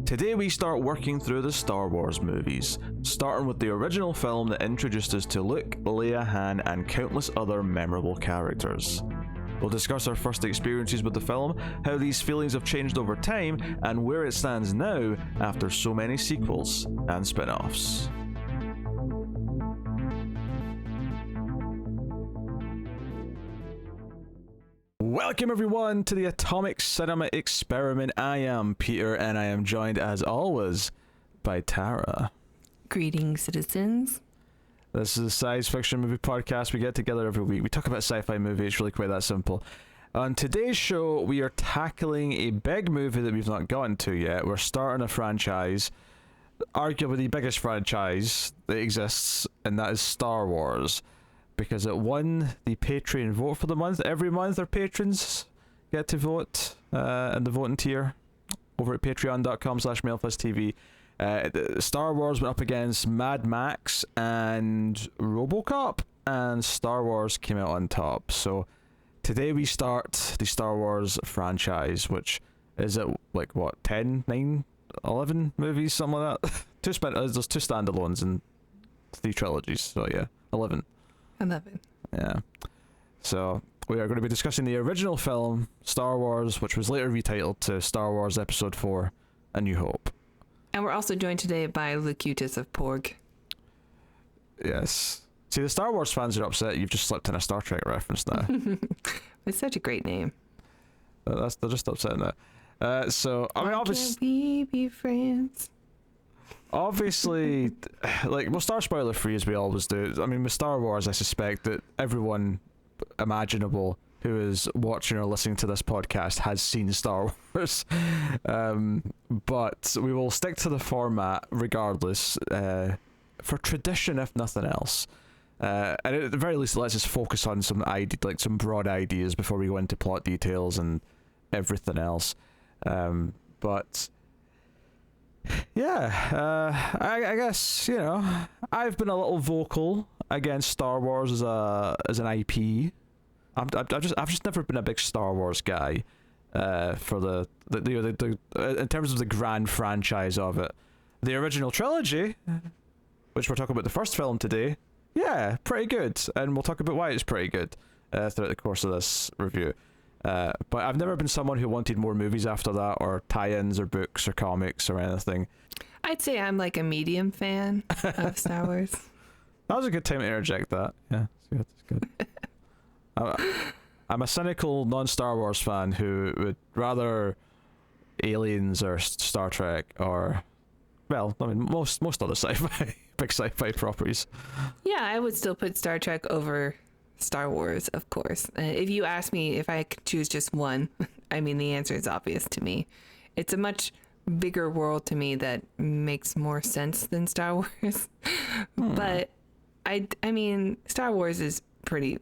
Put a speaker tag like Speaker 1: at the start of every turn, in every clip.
Speaker 1: Today we start working through the Star Wars movies, starting with the original film that introduced us to Luke, Leia, Han, and countless other memorable characters. We'll discuss our first experiences with the film, how these feelings have changed over time, and where it stands now after so many sequels and spin-offs. Welcome everyone to the Atomic Cinema Experiment. I am Peter, and I am joined as always by Tara.
Speaker 2: Greetings, citizens.
Speaker 1: This is a science fiction movie podcast. We get together every week. We talk about sci-fi movies. It's really quite that simple. On today's show, we are tackling a big movie that we've not gotten to yet. We're starting a franchise, arguably the biggest franchise that exists, and that is Star Wars. Because it won the Patreon vote for the month. Every month our patrons get to vote in the voting tier over at patreon.com/MailFuzzTV. Star Wars went up against Mad Max and RoboCop, and Star Wars came out on top. So today we start the Star Wars franchise, which is at like what, 10, 9, 11 movies, something like that. There's two standalones and 3 trilogies, so yeah, 11.
Speaker 2: 11.
Speaker 1: Yeah. So we are going to be discussing the original film, Star Wars, which was later retitled to Star Wars Episode 4, A New Hope.
Speaker 2: And we're also joined today by Locutus of Porg.
Speaker 1: Yes. See, the Star Wars fans are upset you've just slipped in a Star Trek reference now.
Speaker 2: It's such a great name.
Speaker 1: They're just upset now. So, I mean, obviously...
Speaker 2: Can't we be friends?
Speaker 1: Obviously, like, we'll start spoiler free as we always do. I mean, with Star Wars, I suspect that everyone imaginable who is watching or listening to this podcast has seen Star Wars. But we will stick to the format regardless, for tradition, if nothing else. And at the very least, let's just focus on some some broad ideas before we go into plot details and everything else. But yeah, I guess, you know, I've been a little vocal against Star Wars as an IP. I've just never been a big Star Wars guy. For the in terms of the grand franchise of it, the original trilogy, which we're talking about the first film today, yeah, pretty good, and we'll talk about why it's pretty good throughout the course of this review. But I've never been someone who wanted more movies after that, or tie-ins, or books, or comics, or anything.
Speaker 2: I'd say I'm like a medium fan of Star Wars.
Speaker 1: That was a good time to interject that. Yeah, it's good. I'm a cynical non-Star Wars fan who would rather Aliens or Star Trek or, well, I mean, most other sci-fi, big sci-fi properties.
Speaker 2: Yeah, I would still put Star Trek over Star Wars, of course. If you ask me if I could choose just one, I mean, the answer is obvious to me. It's a much bigger world to me that makes more sense than Star Wars. But I mean, Star Wars is pretty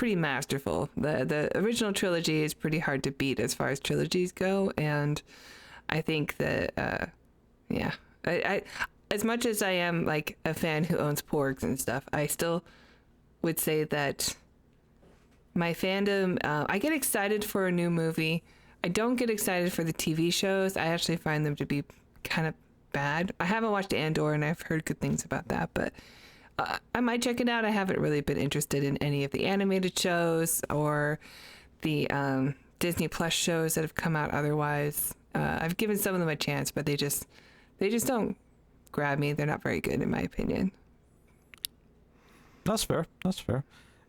Speaker 2: masterful. The original trilogy is pretty hard to beat as far as trilogies go, and I think that I as much as I am like a fan who owns porgs and stuff, I still would say that my fandom, I get excited for a new movie. I don't get excited for the TV shows. I actually find them to be kind of bad. I haven't watched Andor, and I've heard good things about that, but I might check it out. I haven't really been interested in any of the animated shows or the Disney Plus shows that have come out otherwise. I've given some of them a chance, but they just don't grab me. They're not very good, in my opinion.
Speaker 1: That's fair.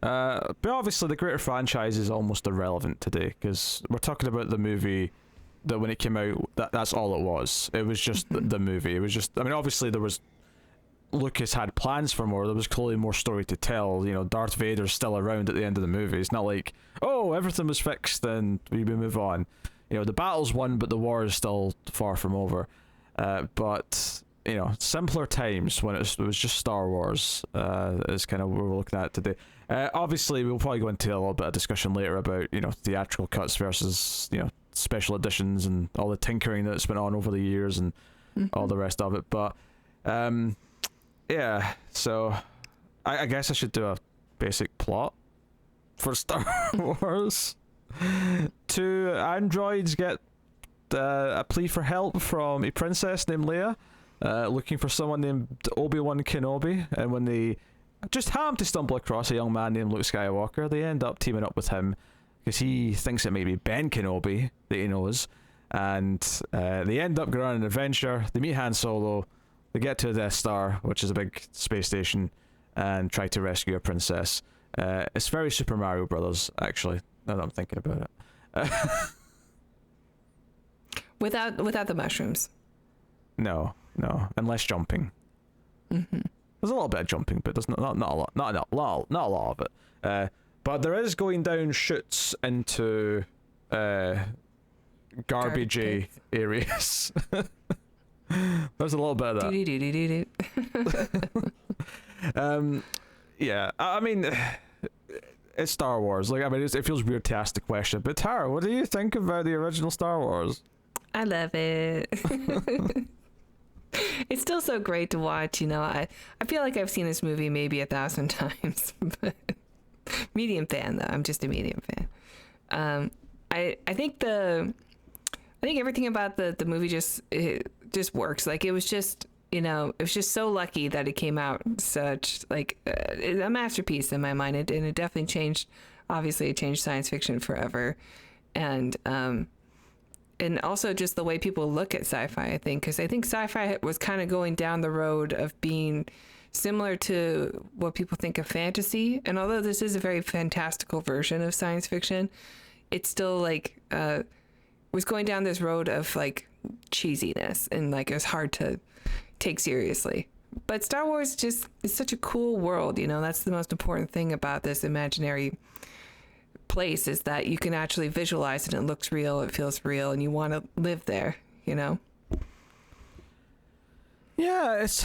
Speaker 1: But obviously the greater franchise is almost irrelevant today, because we're talking about the movie that when it came out, that's all it was. It was just the movie. It was just, I mean, obviously Lucas had plans for more. There was clearly more story to tell. You know, Darth Vader's still around at the end of the movie. It's not like, oh, everything was fixed and we move on. You know, the battle's won, but the war is still far from over. But you know, simpler times when it was just Star Wars is kind of what we're looking at today. Obviously, we'll probably go into a little bit of discussion later about, you know, theatrical cuts versus, you know, special editions and all the tinkering that's been on over the years and all the rest of it. But yeah, so I guess I should do a basic plot for Star Wars. 2 androids get a plea for help from a princess named Leia, looking for someone named Obi-Wan Kenobi, and when they just happen to stumble across a young man named Luke Skywalker, they end up teaming up with him because he thinks it may be Ben Kenobi that he knows, and they end up going on an adventure. They meet Han Solo, they get to the Death Star, which is a big space station, and try to rescue a princess. It's very Super Mario Brothers, actually, now that I'm thinking about it.
Speaker 2: Without the mushrooms.
Speaker 1: No, and less jumping.
Speaker 2: Mm-hmm.
Speaker 1: There's a little bit of jumping, but there's not a lot, not a lot of it. But there is going down chutes into garbagey areas. There's a little bit of that. Yeah, I mean, it's Star Wars. Like, I mean, it feels weird to ask the question, but Tara, what do you think about the original Star Wars?
Speaker 2: I love it. It's still so great to watch, you know. I feel like I've seen this movie maybe 1,000 times, but medium fan though. I'm just a medium fan. I think everything about the movie just works. Like, it was just, you know, it was just so lucky that it came out such like a masterpiece in my mind. And it definitely changed. Obviously, it changed science fiction forever, and also just the way people look at sci-fi, I think, because I think sci-fi was kind of going down the road of being similar to what people think of fantasy. And although this is a very fantastical version of science fiction, it's still like was going down this road of like cheesiness, and like it was hard to take seriously. But Star Wars just is such a cool world, you know. That's the most important thing about this imaginary place, is that you can actually visualize it, and it looks real, it feels real, and you want to live there, you know.
Speaker 1: Yeah, it's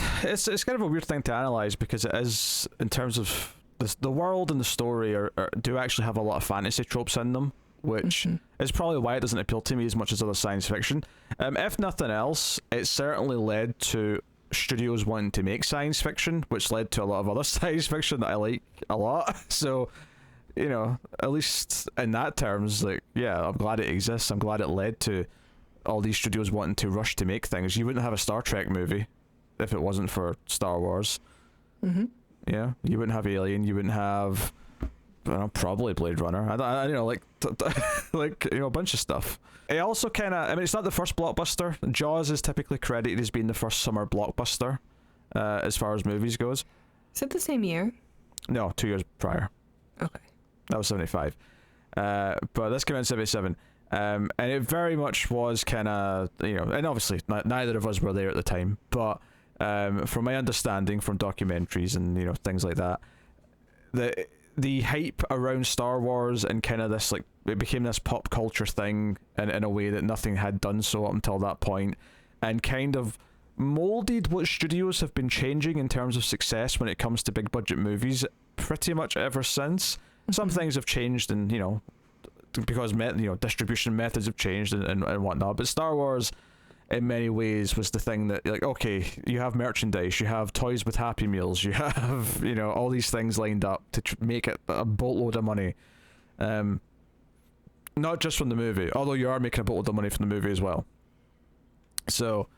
Speaker 1: kind of a weird thing to analyze, because it is, in terms of the world and the story do actually have a lot of fantasy tropes in them, which is probably why it doesn't appeal to me as much as other science fiction. If nothing else, it certainly led to studios wanting to make science fiction, which led to a lot of other science fiction that I like a lot. So, you know, at least in that terms, like, yeah, I'm glad it exists. I'm glad it led to all these studios wanting to rush to make things. You wouldn't have a Star Trek movie if it wasn't for Star Wars.
Speaker 2: Mm-hmm.
Speaker 1: Yeah, you wouldn't have Alien. You wouldn't have, probably Blade Runner. I you know, like, like, you know, a bunch of stuff. It also kind of, I mean, it's not the first blockbuster. Jaws is typically credited as being the first summer blockbuster, as far as movies goes.
Speaker 2: Is it the same year?
Speaker 1: No, 2 years prior.
Speaker 2: Okay.
Speaker 1: That was 75. But this came out in 77. And it very much was kind of, you know, and obviously neither of us were there at the time, but from my understanding from documentaries and, you know, things like that, the hype around Star Wars and kind of this, like, it became this pop culture thing in a way that nothing had done so up until that point, and kind of molded what studios have been changing in terms of success when it comes to big budget movies pretty much ever since. Some things have changed, and, you know, because distribution methods have changed and whatnot, but Star Wars in many ways was the thing that, like, okay, you have merchandise, you have toys with Happy Meals, you have, you know, all these things lined up to make it a boatload of money, not just from the movie, although you are making a boatload of money from the movie as well. So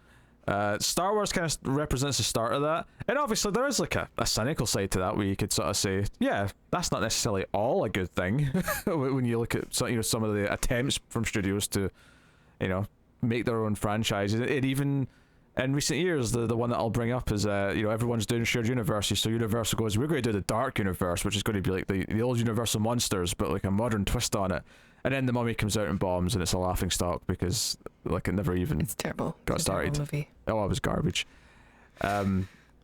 Speaker 1: Star Wars kind of represents the start of that, and obviously there is like a cynical side to that, where you could sort of say, yeah, that's not necessarily all a good thing when you look at some of the attempts from studios to, you know, make their own franchises. It even in recent years, the one that I'll bring up is everyone's doing shared universes. So Universal goes, we're going to do the Dark Universe, which is going to be like the old Universal monsters, but like a modern twist on it. And then The Mummy comes out and bombs, and it's a laughing stock because, like, it never even
Speaker 2: It's terrible.
Speaker 1: got
Speaker 2: It's a
Speaker 1: started.
Speaker 2: terrible movie.
Speaker 1: Oh, it was garbage.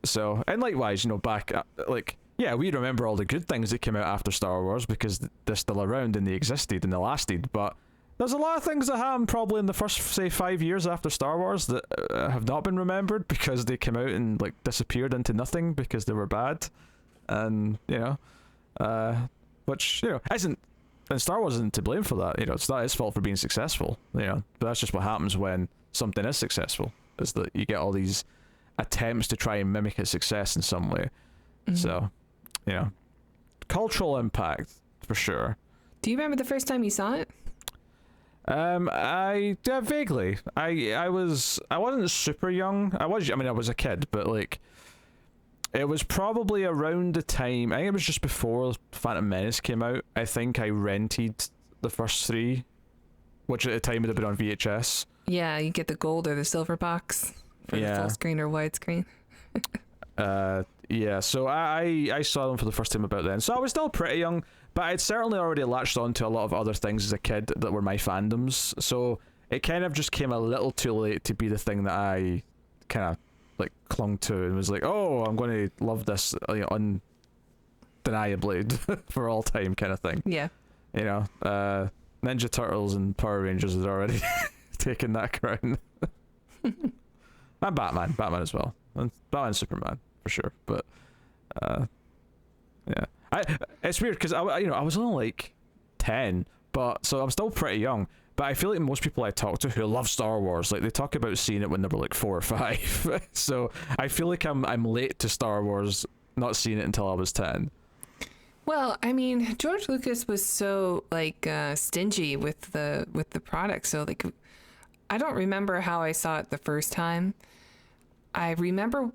Speaker 1: So, and likewise, back we remember all the good things that came out after Star Wars because they're still around and they existed and they lasted. But there's a lot of things that happened probably in the first, say, 5 years after Star Wars that have not been remembered because they came out and like disappeared into nothing because they were bad, and which isn't. And Star Wars isn't to blame for that. It's not his fault for being successful. But that's just what happens when something is successful, is that you get all these attempts to try and mimic its success in some way. Mm-hmm. So, cultural impact for sure.
Speaker 2: Do you remember the first time you saw it?
Speaker 1: Vaguely. I wasn't super young. I was a kid, but like, it was probably around the time. I think it was just before Phantom Menace came out. I think I rented the first three, which at the time would have been on VHS.
Speaker 2: Yeah, you get the gold or the silver box for the full screen or widescreen.
Speaker 1: Yeah, so I saw them for the first time about then. So I was still pretty young, but I'd certainly already latched on to a lot of other things as a kid that were my fandoms. So it kind of just came a little too late to be the thing that I kind of like clung to and was like, oh, I'm going to love this undeniably for all time kind of thing.
Speaker 2: Yeah.
Speaker 1: You know, Ninja Turtles and Power Rangers had already taken that crown. And Batman as well. And Batman and Superman for sure. But yeah, it's weird because I was only like 10, but so I'm still pretty young. But I feel like most people I talk to who love Star Wars, like they talk about seeing it when they were like 4 or 5. So I feel like I'm late to Star Wars, not seeing it until I was 10.
Speaker 2: Well, I mean, George Lucas was so like stingy with the product. So like, I don't remember how I saw it the first time. I do remember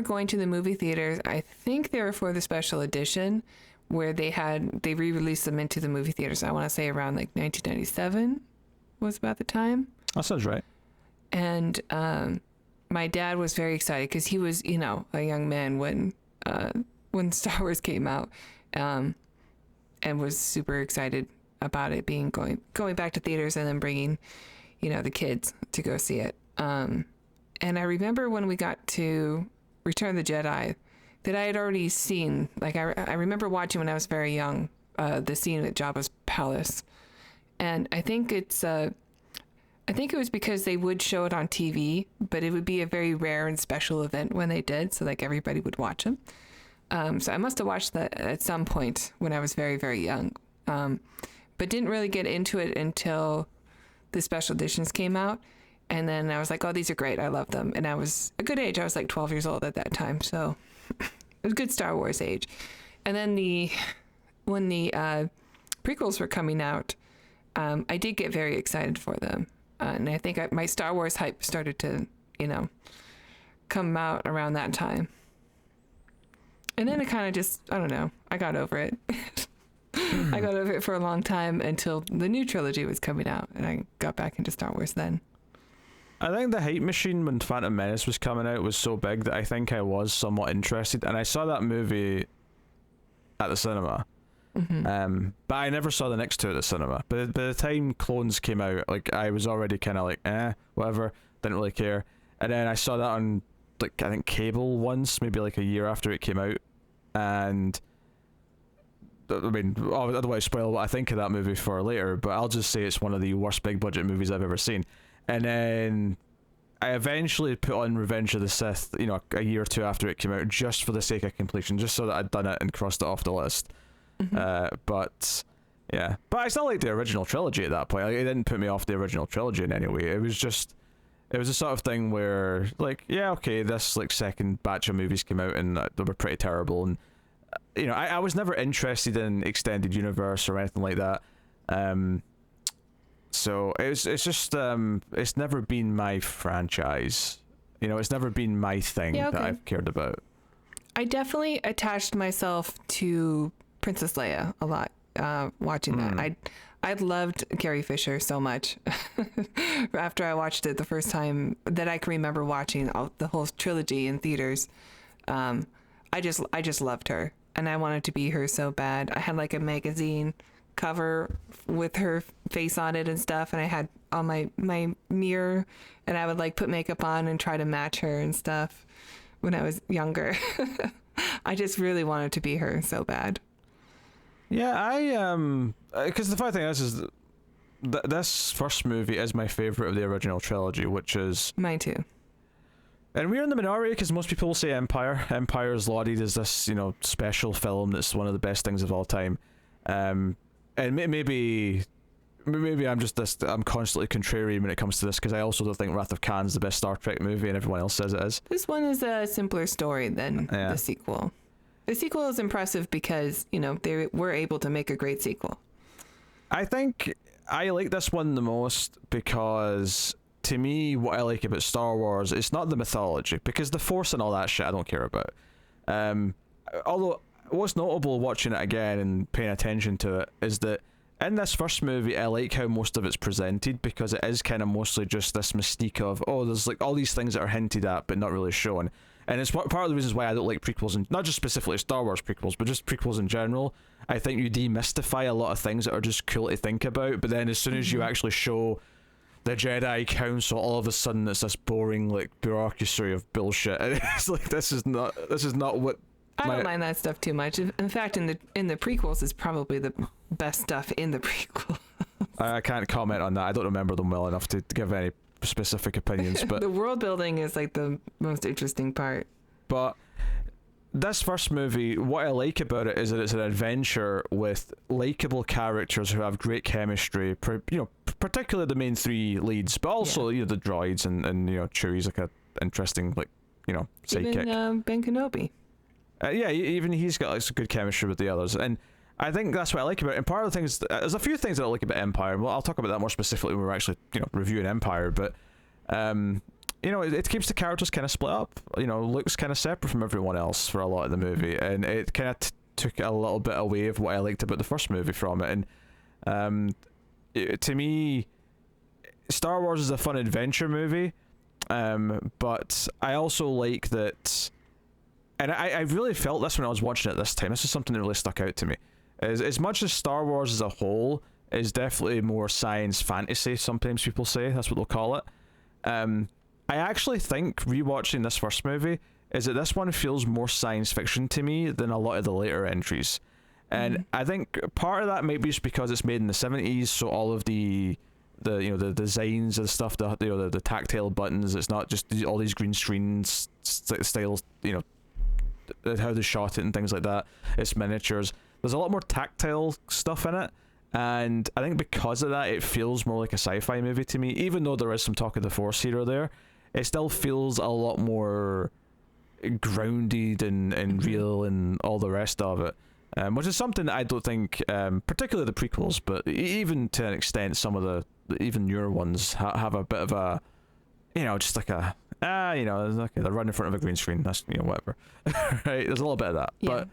Speaker 2: going to the movie theaters. I think they were for the special edition where they re-released them into the movie theaters. I want to say around like 1997 was about the time.
Speaker 1: That sounds right.
Speaker 2: And my dad was very excited because he was, a young man when Star Wars came out, and was super excited about it going back to theaters and then bringing, the kids to go see it. And I remember when we got to Return of the Jedi that I had already seen, like I remember watching when I was very young, the scene at Jabba's palace. And I think it was because they would show it on TV, but it would be a very rare and special event when they did. So like everybody would watch them. So I must have watched that at some point when I was very, very young. But didn't really get into it until the special editions came out. And then I was like, oh, these are great. I love them. And I was a good age. I was like 12 years old at that time. So it was a good Star Wars age. And then when the prequels were coming out, I did get very excited for them. And I think my Star Wars hype started to, come out around that time. And then it kind of just, I don't know, I got over it. I got over it for a long time until the new trilogy was coming out. And I got back into Star Wars then.
Speaker 1: I think the hype machine when Phantom Menace was coming out was so big that I think I was somewhat interested, and I saw that movie at the cinema. Mm-hmm. But I never saw the next two at the cinema. But by the time Clones came out, like I was already kind of like, whatever, didn't really care. And then I saw that on like I think cable once, maybe like a year after it came out, and I mean, I don't want to spoil what I think of that movie for later, but I'll just say it's one of the worst big budget movies I've ever seen. And then I eventually put on Revenge of the Sith, a year or two after it came out, just for the sake of completion, just so that I'd done it and crossed it off the list. Mm-hmm. But I still liked the original trilogy at that point. Like, it didn't put me off the original trilogy in any way. It was a sort of thing where, like, yeah, okay, this like second batch of movies came out and they were pretty terrible, and I was never interested in extended universe or anything like that. So it's just it's never been my franchise. It's never been my thing that I've cared about.
Speaker 2: I definitely attached myself to Princess Leia a lot watching that. I loved Carrie Fisher so much. After I watched it the first time that I can remember watching the whole trilogy in theaters, I just loved her, and I wanted to be her so bad. I had like a magazine cover with her face on it and stuff, and I had on my mirror, and I would like put makeup on and try to match her and stuff when I was younger. I just really wanted to be her so bad.
Speaker 1: Yeah, because the funny thing is this first movie is my favorite of the original trilogy, which is
Speaker 2: mine too. And
Speaker 1: we're in the minority because most people will say Empire. Empire is lauded as this, special film that's one of the best things of all time. And maybe I'm constantly contrarian when it comes to this, because I also don't think Wrath of Khan is the best Star Trek movie, and everyone else says it is.
Speaker 2: This one is a simpler story than the sequel. The sequel is impressive because, they were able to make a great sequel.
Speaker 1: I think I like this one the most because, to me, what I like about Star Wars, it's not the mythology, because the Force and all that shit I don't care about. Although, what's notable watching it again and paying attention to it is that in this first movie, I like how most of it's presented, because it is kind of mostly just this mystique of, oh, there's like all these things that are hinted at but not really shown. And it's part of the reasons why I don't like prequels, and not just specifically Star Wars prequels, but just prequels in general. I think you demystify a lot of things that are just cool to think about, but then as soon as you actually show the Jedi Council, all of a sudden it's this boring like bureaucracy of bullshit. And it's like this is not what.
Speaker 2: I don't mind that stuff too much. In fact, in the prequels is probably the best stuff in the prequel.
Speaker 1: I can't comment on that. I don't remember them well enough to give any specific opinions. But
Speaker 2: the world building is like the most interesting part.
Speaker 1: But this first movie, what I like about it is that it's an adventure with likable characters who have great chemistry. Particularly the main three leads, but also the droids and Chewie's like a interesting sidekick.
Speaker 2: Even Ben Kenobi.
Speaker 1: Even he's got like some good chemistry with the others, and I think that's what I like about it. And part of the things, there's a few things that I like about Empire. Well, I'll talk about that more specifically when we're actually reviewing Empire. But it keeps the characters kind of split up. Luke's kind of separate from everyone else for a lot of the movie, and it kind of took a little bit away of what I liked about the first movie from it. And to me, Star Wars is a fun adventure movie, but I also like that. And I really felt this when I was watching it this time. This is something that really stuck out to me. As much as Star Wars as a whole is definitely more science fantasy, sometimes people say, that's what they'll call it. I actually think rewatching this first movie is that this one feels more science fiction to me than a lot of the later entries. And I think part of that might be just because it's made in the 70s, so all of the designs and stuff, the tactile buttons, it's not just all these green screen styles, how they shot it and things like that. It's miniatures. There's a lot more tactile stuff in it, and I think because of that, it feels more like a sci-fi movie to me. Even though there is some talk of the Force here or there, it still feels a lot more grounded and real and all the rest of it, which is something that I don't think, particularly the prequels, but even to an extent some of the even newer ones have a bit of a, just like a okay, they're running in front of a green screen, that's whatever. Right, there's a little bit of that. But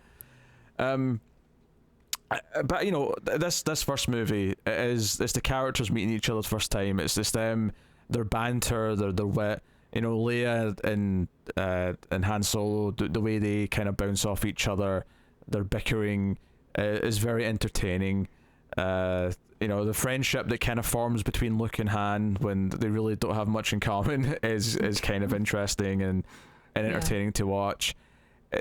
Speaker 1: this first movie it's the characters meeting each other the first time. It's just them, their banter, their wit. Leia and Han Solo, the way they kind of bounce off each other, their bickering is very entertaining. The friendship that kind of forms between Luke and Han when they really don't have much in common is kind of interesting and entertaining to watch.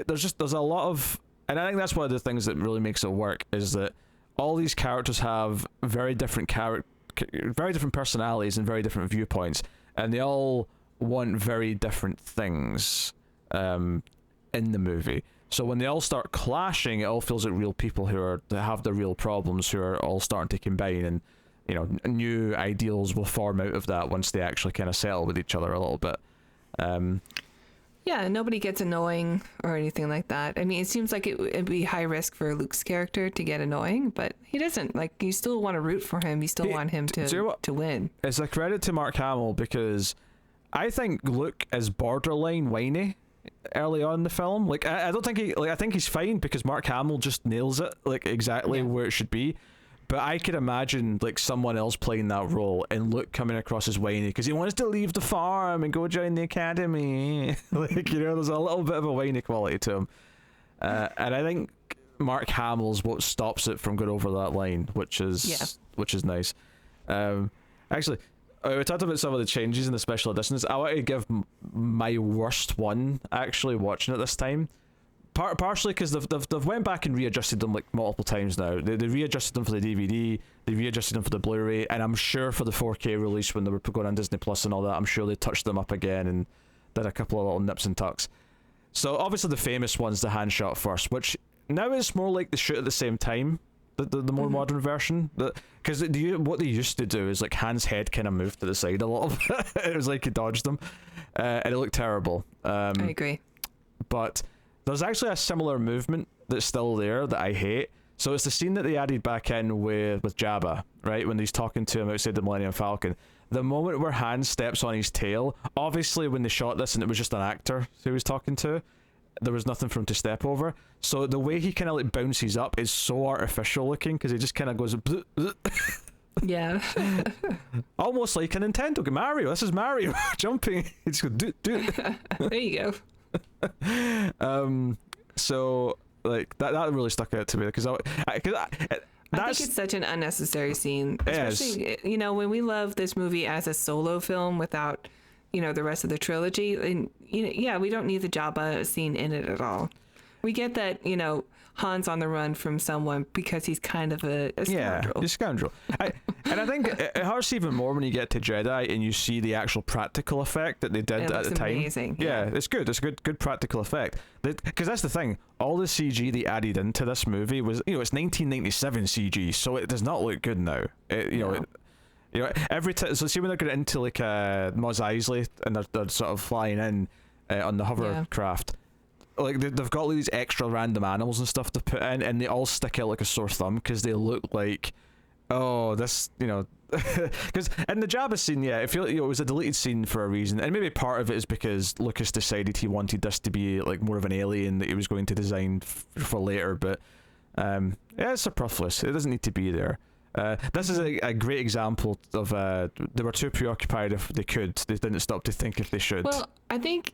Speaker 1: There's a lot of, and I think that's one of the things that really makes it work, is that all these characters have very different personalities and very different viewpoints, and they all want very different things in the movie. So when they all start clashing, it all feels like real people that have their real problems, who are all starting to combine, and new ideals will form out of that once they actually kind of settle with each other a little bit.
Speaker 2: Nobody gets annoying or anything like that. I mean, it seems like it'd be high risk for Luke's character to get annoying, but he doesn't. Like, you still want to root for him. You still want him to win. It's
Speaker 1: a credit to Mark Hamill, because I think Luke is borderline whiny early on in the film. Like, I don't think I think he's fine because Mark Hamill just nails it, like, exactly where it should be. But I could imagine like someone else playing that role and Luke coming across as whiny because he wants to leave the farm and go join the academy. Like, there's a little bit of a whiny quality to him. And I think Mark Hamill's what stops it from going over that line, which is nice. Actually, we talked about some of the changes in the special editions. I want to give my worst one actually watching it this time. Partially because they've went back and readjusted them like multiple times now. They readjusted them for the DVD, they readjusted them for the Blu-ray, and I'm sure for the 4K release when they were going on Disney Plus and all that, I'm sure they touched them up again and did a couple of little nips and tucks. So obviously the famous one's the hand shot first, which now is more like the shoot at the same time, the more modern version. Because what they used to do is like Han's head kind of moved to the side a little bit. It was like he dodged them, and it looked terrible. I
Speaker 2: agree.
Speaker 1: But there's actually a similar movement that's still there that I hate. So it's the scene that they added back in with Jabba, right, when he's talking to him outside the Millennium Falcon. The moment where Han steps on his tail, obviously when they shot this and it was just an actor who he was talking to, there was nothing for him to step over. So the way he kind of like bounces up is so artificial looking, because he just kind of goes
Speaker 2: Yeah.
Speaker 1: almost like a Nintendo game. Mario, this is Mario jumping. He just goes do.
Speaker 2: There you
Speaker 1: go. So like that really stuck out to me, because
Speaker 2: I think it's such an unnecessary scene, especially when we love this movie as a solo film without the rest of the trilogy. And we don't need the Jabba scene in it at all. We get that Han's on the run from someone because he's kind of a scoundrel.
Speaker 1: Yeah, he's a scoundrel. And I think it hurts even more when you get to Jedi and you see the actual practical effect that they did at the time.
Speaker 2: Amazing.
Speaker 1: Yeah, it's good. It's a good practical effect. Because that's the thing. All the CG they added into this movie was, it's 1997 CG, so it does not look good now. Every time. So see when they're getting into like Mos Eisley and they're sort of flying in on the hovercraft. Like they've got these extra random animals and stuff to put in, and they all stick out like a sore thumb because they look like, this, because in the Jabba scene, it was a deleted scene for a reason, and maybe part of it is because Lucas decided he wanted this to be like more of an alien that he was going to design for later, but it's superfluous. It doesn't need to be there. This is a great example of they were too preoccupied if they could. They didn't stop to think if they should.
Speaker 2: Well, I think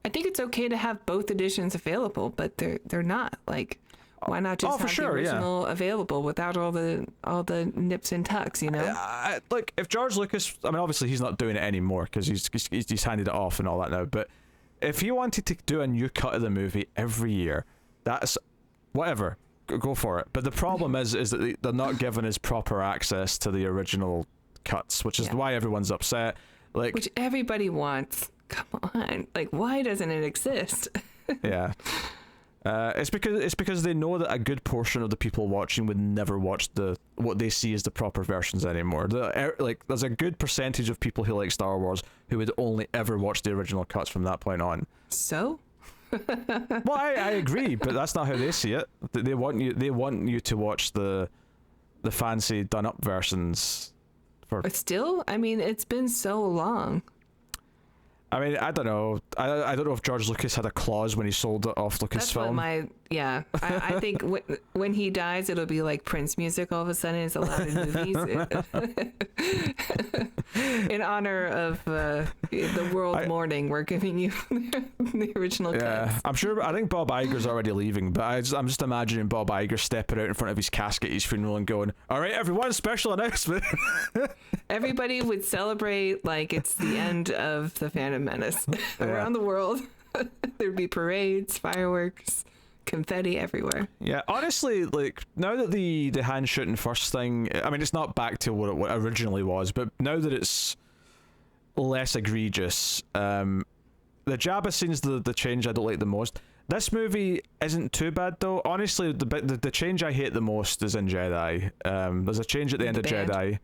Speaker 2: I think it's okay to have both editions available, but they're not. Like, why not just have the original available without all the nips and tucks?
Speaker 1: Like if George Lucas, I mean, obviously he's not doing it anymore because he's handed it off and all that now. But if he wanted to do a new cut of the movie every year, that's whatever. Go for it. But the problem is that they're not giving us proper access to the original cuts, which is why everyone's upset. Like,
Speaker 2: which everybody wants. Come on, like, why doesn't it exist?
Speaker 1: Yeah. It's because they know that a good portion of the people watching would never watch what they see as the proper versions anymore. There's a good percentage of people who like Star Wars who would only ever watch the original cuts from that point on.
Speaker 2: So?
Speaker 1: Well, I agree, but that's not how they see it. They want you to watch the fancy done up versions.
Speaker 2: But still, I mean, it's been so long.
Speaker 1: I mean, I don't know. I don't know if George Lucas had a clause when he sold it off Lucasfilm.
Speaker 2: I think when he dies, it'll be like Prince music. All of a sudden, it's allowed in movies in honor of the world mourning. We're giving you the original cuts.
Speaker 1: Yeah, I'm sure. I think Bob Iger's already leaving, but I'm just imagining Bob Iger stepping out in front of his casket at his funeral and going, "All right, everyone, special announcement."
Speaker 2: Everybody would celebrate like it's the end of the Phantom Menace around the world. There'd be parades, fireworks, confetti everywhere.
Speaker 1: Yeah, honestly, like now that the hand shooting first thing, I mean, it's not back to what it originally was, but now that it's less egregious, the Jabba scene's the change I don't like the most. This movie isn't too bad though. Honestly, the change I hate the most is in Jedi. There's a change at the end of Jedi.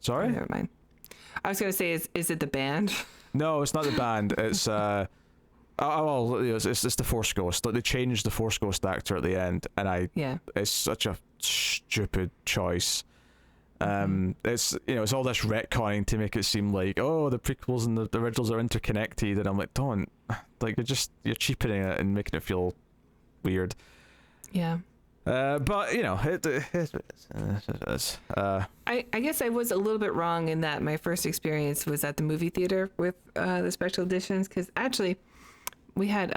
Speaker 1: Sorry?
Speaker 2: Oh, never mind. I was going to say, is it the band?
Speaker 1: No, it's not the band. It's it's the Force Ghost. Like, they changed the Force Ghost actor at the end, and it's such a stupid choice. It's it's all this retconning to make it seem like, oh, the prequels and the originals are interconnected, and I'm like, don't, like, you're cheapening it and making it feel weird.
Speaker 2: Yeah.
Speaker 1: But
Speaker 2: I guess I was a little bit wrong in that my first experience was at the movie theater with the special editions, because actually we had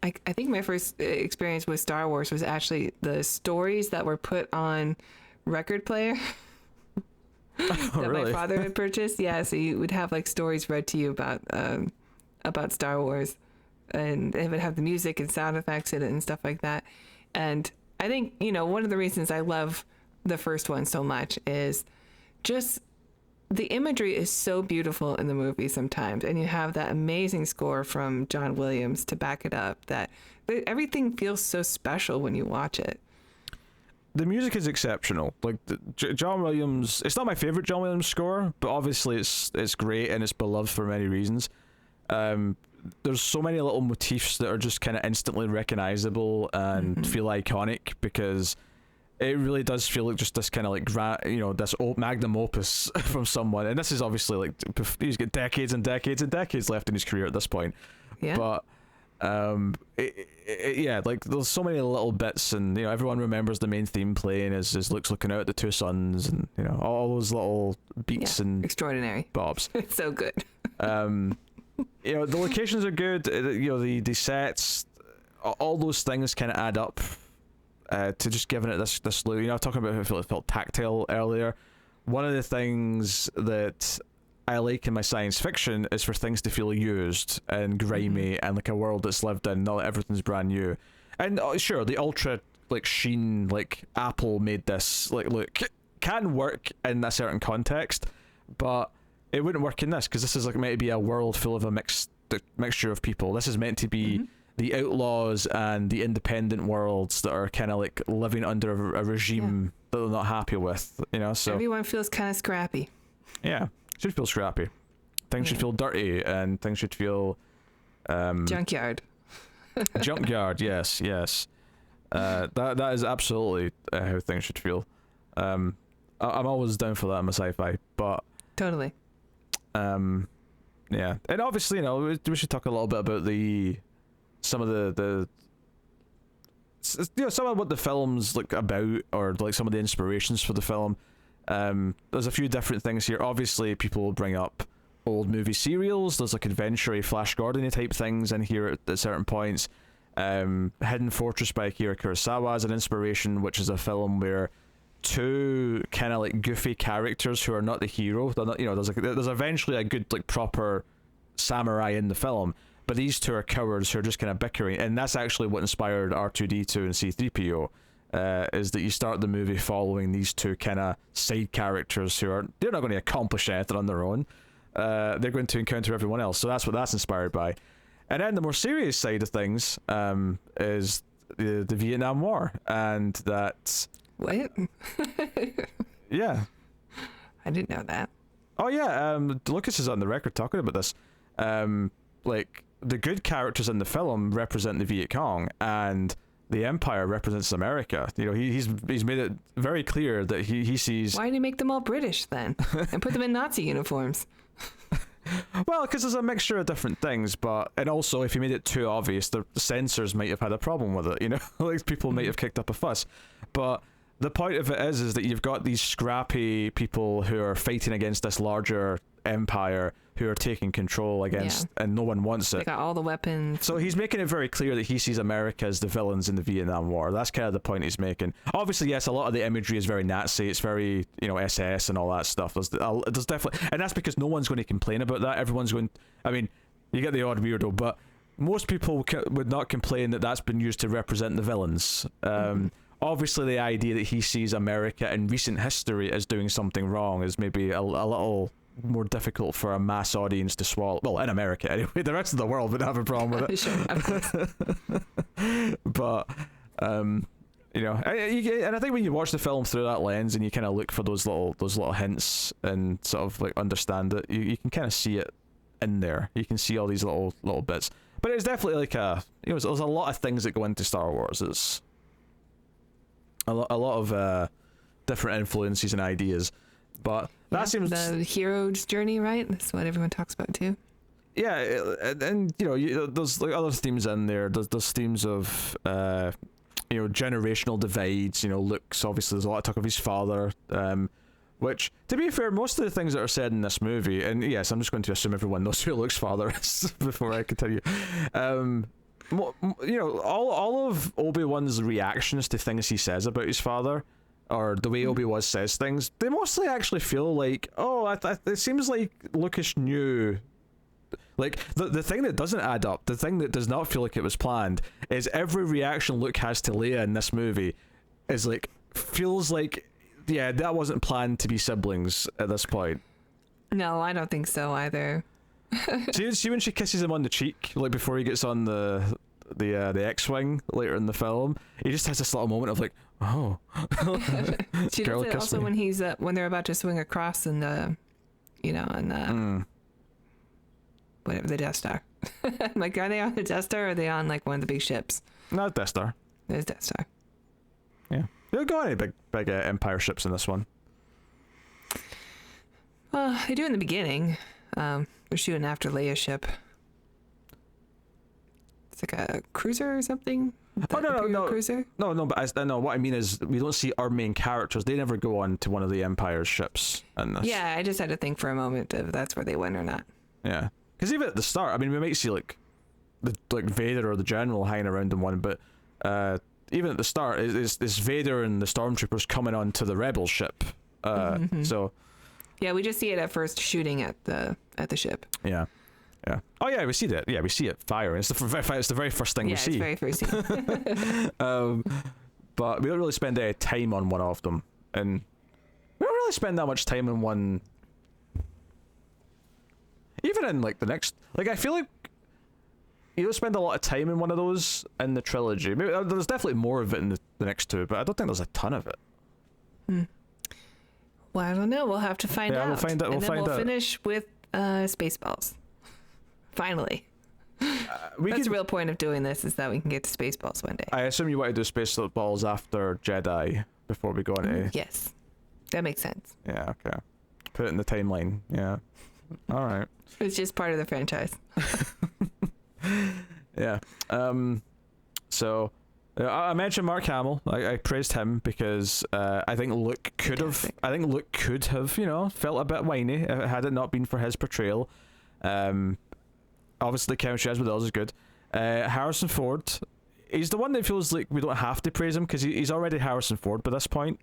Speaker 2: I think my first experience with Star Wars was actually the stories that were put on record player that
Speaker 1: really?
Speaker 2: My father had purchased. Yeah, so you would have like stories read to you about Star Wars, and it would have the music and sound effects in it and stuff like that. And I think, one of the reasons I love the first one so much is just the imagery is so beautiful in the movie sometimes. And you have that amazing score from John Williams to back it up, that everything feels so special when you watch it.
Speaker 1: The music is exceptional. Like John Williams, it's not my favorite John Williams score, but obviously it's great and it's beloved for many reasons. there's so many little motifs that are just kind of instantly recognizable and feel iconic, because it really does feel like just this kind of like this magnum opus from someone. And this is obviously like, he's got decades and decades and decades left in his career at this point.
Speaker 2: Yeah.
Speaker 1: But yeah, like there's so many little bits, and everyone remembers the main theme playing as Luke's looking out at the two suns, and all those little beats and
Speaker 2: extraordinary
Speaker 1: bobs.
Speaker 2: It's so good.
Speaker 1: The locations are good. The sets, all those things kind of add up to just giving it this look. I was talking about how it felt tactile earlier. One of the things that I like in my science fiction is for things to feel used and grimy and like a world that's lived in, not that everything's brand new. And sure, the ultra like sheen, like Apple made this like look can work in a certain context, but it wouldn't work in this, because this is like meant to be a world full of a mixture of people. This is meant to be the outlaws and the independent worlds that are kind of like living under a regime that they're not happy with, so
Speaker 2: everyone feels kind of scrappy.
Speaker 1: Yeah, should feel scrappy. Things should feel dirty, and things should feel
Speaker 2: junkyard.
Speaker 1: Junkyard, yes. That is absolutely how things should feel. I'm always down for that in my sci-fi, but
Speaker 2: totally.
Speaker 1: Yeah, and obviously, we should talk a little bit about some of the some of what the film's like about, or like some of the inspirations for the film. There's a few different things here. Obviously, people will bring up old movie serials. There's like adventure-y, Flash Gordon-y type things in here at certain points. Hidden Fortress by Akira Kurosawa is an inspiration, which is a film where two kind of like goofy characters who are not the hero, they're not, there's eventually a good like proper samurai in the film, but these two are cowards who are just kind of bickering, and that's actually what inspired R2D2 and C3PO. Is that you start the movie following these two kind of side characters they're not going to accomplish anything on their own. They're going to encounter everyone else, so that's what that's inspired by. And then the more serious side of things is the Vietnam War, and that.
Speaker 2: What?
Speaker 1: Yeah.
Speaker 2: I didn't know that.
Speaker 1: Oh yeah, Lucas is on the record talking about this. Like the good characters in the film represent the Viet Cong, and the Empire represents America. He's made it very clear that he sees.
Speaker 2: Why did he make them all British then, and put them in Nazi uniforms?
Speaker 1: Well, because there's a mixture of different things, and also if you made it too obvious, the censors might have had a problem with it. Like people might have kicked up a fuss. But the point of it is that you've got these scrappy people who are fighting against this larger empire who are taking control against, and no one wants it.
Speaker 2: They got all the weapons.
Speaker 1: So he's making it very clear that he sees America as the villains in the Vietnam War. That's kind of the point he's making. Obviously, yes, a lot of the imagery is very Nazi. It's very, SS and all that stuff. There's definitely, and that's because no one's going to complain about that. Everyone's going, I mean, you get the odd weirdo, but most people would not complain that that's been used to represent the villains. Obviously, the idea that he sees America in recent history as doing something wrong is maybe a little more difficult for a mass audience to swallow. Well, in America anyway. The rest of the world would have a problem with it.
Speaker 2: Sure, of course.
Speaker 1: But and I think when you watch the film through that lens and you kind of look for those little hints and sort of like understand it, you can kind of see it in there. You can see all these little bits. But it's definitely like there's a lot of things that go into Star Wars. It's a lot of different influences and ideas. But that seems
Speaker 2: the hero's journey, right? That's what everyone talks about too.
Speaker 1: Yeah, and there's like other themes in there. There's themes of generational divides. Luke's obviously, there's a lot of talk of his father, which, to be fair, most of the things that are said in this movie, and yes, I'm just going to assume everyone knows who Luke's father is before I continue. All of Obi-Wan's reactions to things he says about his father, or the way Obi-Wan says things, they mostly actually feel like, it seems like Lucas knew. Like, the thing that doesn't add up, the thing that does not feel like it was planned, is every reaction Luke has to Leia in this movie is like, feels like, yeah, that wasn't planned to be siblings at this point.
Speaker 2: No, I don't think so either.
Speaker 1: See when she kisses him on the cheek, like before he gets on the X-wing later in the film, he just has this little moment of like, oh.
Speaker 2: She does it also when he's when they're about to swing across in the, whatever, the Death Star. Like, are they on the Death Star or are they on like one of the big ships?
Speaker 1: Not Death Star.
Speaker 2: There's Death Star.
Speaker 1: Yeah. They don't got any big Empire ships in this one.
Speaker 2: Well, they do in the beginning. They're shooting after Leia's ship. It's like a cruiser or something.
Speaker 1: No.
Speaker 2: Cruiser?
Speaker 1: No. But no. What I mean is, we don't see our main characters. They never go on to one of the Empire's ships. In this.
Speaker 2: Yeah, I just had to think for a moment if that's where they went or not.
Speaker 1: Yeah. Because even at the start, I mean, we might see like Vader or the General hanging around in one, but even at the start, it's Vader and the Stormtroopers coming onto the Rebel ship. So.
Speaker 2: Yeah, we just see it at first shooting at the ship.
Speaker 1: Yeah. Yeah. Oh yeah, we see that. Yeah, we see it firing. It's the very first thing we see.
Speaker 2: Yeah, it's very first scene.
Speaker 1: But we don't really spend any time on one of them, and we don't really spend that much time on one. Even in like the next, like I feel like you don't spend a lot of time in one of those in the trilogy. Maybe there's definitely more of it in the next two, but I don't think there's a ton of it.
Speaker 2: Well, I don't know. We'll have to find out.
Speaker 1: Yeah, we'll find out.
Speaker 2: And then we'll finish with Spaceballs. Finally. That's the real point of doing this, is that we can get to Spaceballs one day.
Speaker 1: I assume you want to do Spaceballs after Jedi before we go into...
Speaker 2: Yes. That makes sense.
Speaker 1: Yeah, okay. Put it in the timeline. Yeah. All right.
Speaker 2: It's just part of the franchise.
Speaker 1: Yeah. So... I mentioned Mark Hamill. I praised him because I think Luke could have, felt a bit whiny had it not been for his portrayal. Obviously, the chemistry as with us is good. Harrison Ford, he's the one that feels like we don't have to praise him because he's already Harrison Ford by this point.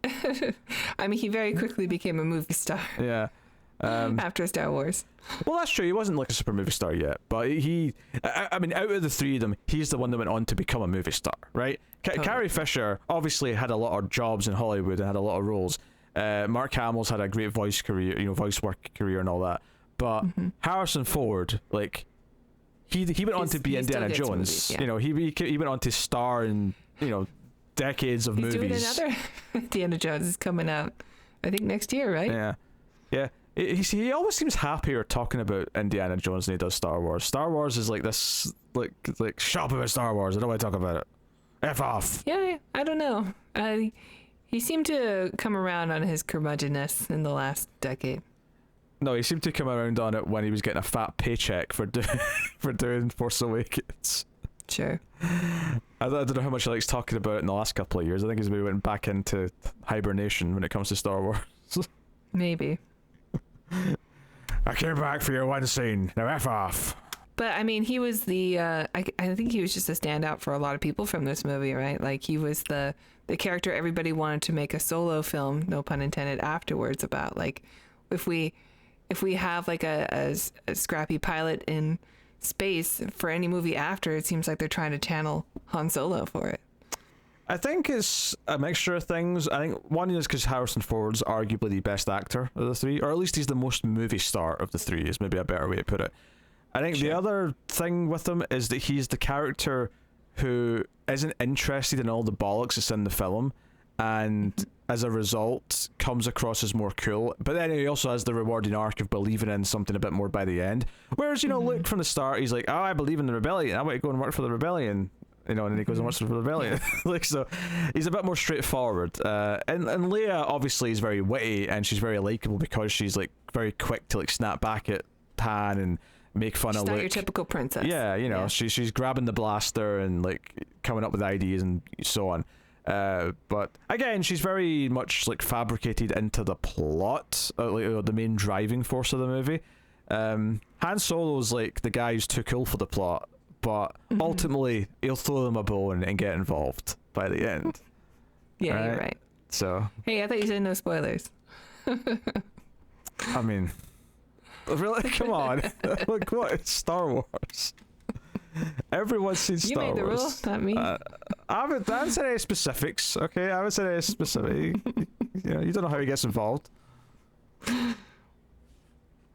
Speaker 2: I mean, he very quickly became a movie star.
Speaker 1: Yeah.
Speaker 2: After Star Wars.
Speaker 1: Well, that's true. He wasn't like a super movie star yet, but I mean, out of the three of them, he's the one that went on to become a movie star, right? Carrie Fisher obviously had a lot of jobs in Hollywood and had a lot of roles. Mark Hamill's had a great voice career, voice work career and all that. But Harrison Ford, like, he went on to be Indiana Jones. Movies, yeah. He went on to star in decades of movies.
Speaker 2: He's doing another Indiana Jones is coming out, I think next year, right?
Speaker 1: Yeah, yeah. He always seems happier talking about Indiana Jones than he does Star Wars. Star Wars is like this, like shut up about Star Wars. I don't want to talk about it. F off.
Speaker 2: Yeah, I don't know. He seemed to come around on his curmudgeonness in the last decade.
Speaker 1: No, he seemed to come around on it when he was getting a fat paycheck for doing Force Awakens.
Speaker 2: Sure.
Speaker 1: I don't know how much he likes talking about it in the last couple of years. I think he's maybe went back into hibernation when it comes to Star Wars.
Speaker 2: Maybe.
Speaker 1: I came back for your one scene. Now F off.
Speaker 2: But I mean, he was the I think he was just a standout for a lot of people from this movie, right? Like, he was the character everybody wanted to make a solo film, no pun intended, afterwards about. Like, if we have like a scrappy pilot in space for any movie after, it seems like they're trying to channel Han Solo for it.
Speaker 1: I think it's a mixture of things. I think one is because Harrison Ford's arguably the best actor of the three, or at least he's the most movie star of the three, is maybe a better way to put it. I think the other thing with him is that he's the character who isn't interested in all the bollocks that's in the film, and as a result comes across as more cool. But then he also has the rewarding arc of believing in something a bit more by the end. Whereas, Luke from the start, he's like, oh, I believe in the rebellion. I want to go and work for the rebellion. And then he goes and works for the rebellion. So he's a bit more straightforward. And Leia obviously is very witty, and she's very likable because she's like very quick to like snap back at Han and make fun of Luke. She's
Speaker 2: not your typical princess.
Speaker 1: Yeah, she's grabbing the blaster and like coming up with ideas and so on. But again, she's very much like fabricated into the plot, the main driving force of the movie. Han Solo's like the guy who's too cool for the plot, but ultimately he'll throw them a bone and get involved by the end.
Speaker 2: Yeah, right? You're right.
Speaker 1: So
Speaker 2: hey, I thought you said no spoilers.
Speaker 1: I mean, really? Come on. Like, what? It's Star Wars. Everyone's seen Star Wars.
Speaker 2: You made the rule, not me.
Speaker 1: I haven't said any specifics, okay? I haven't said any specific. You don't know how he gets involved.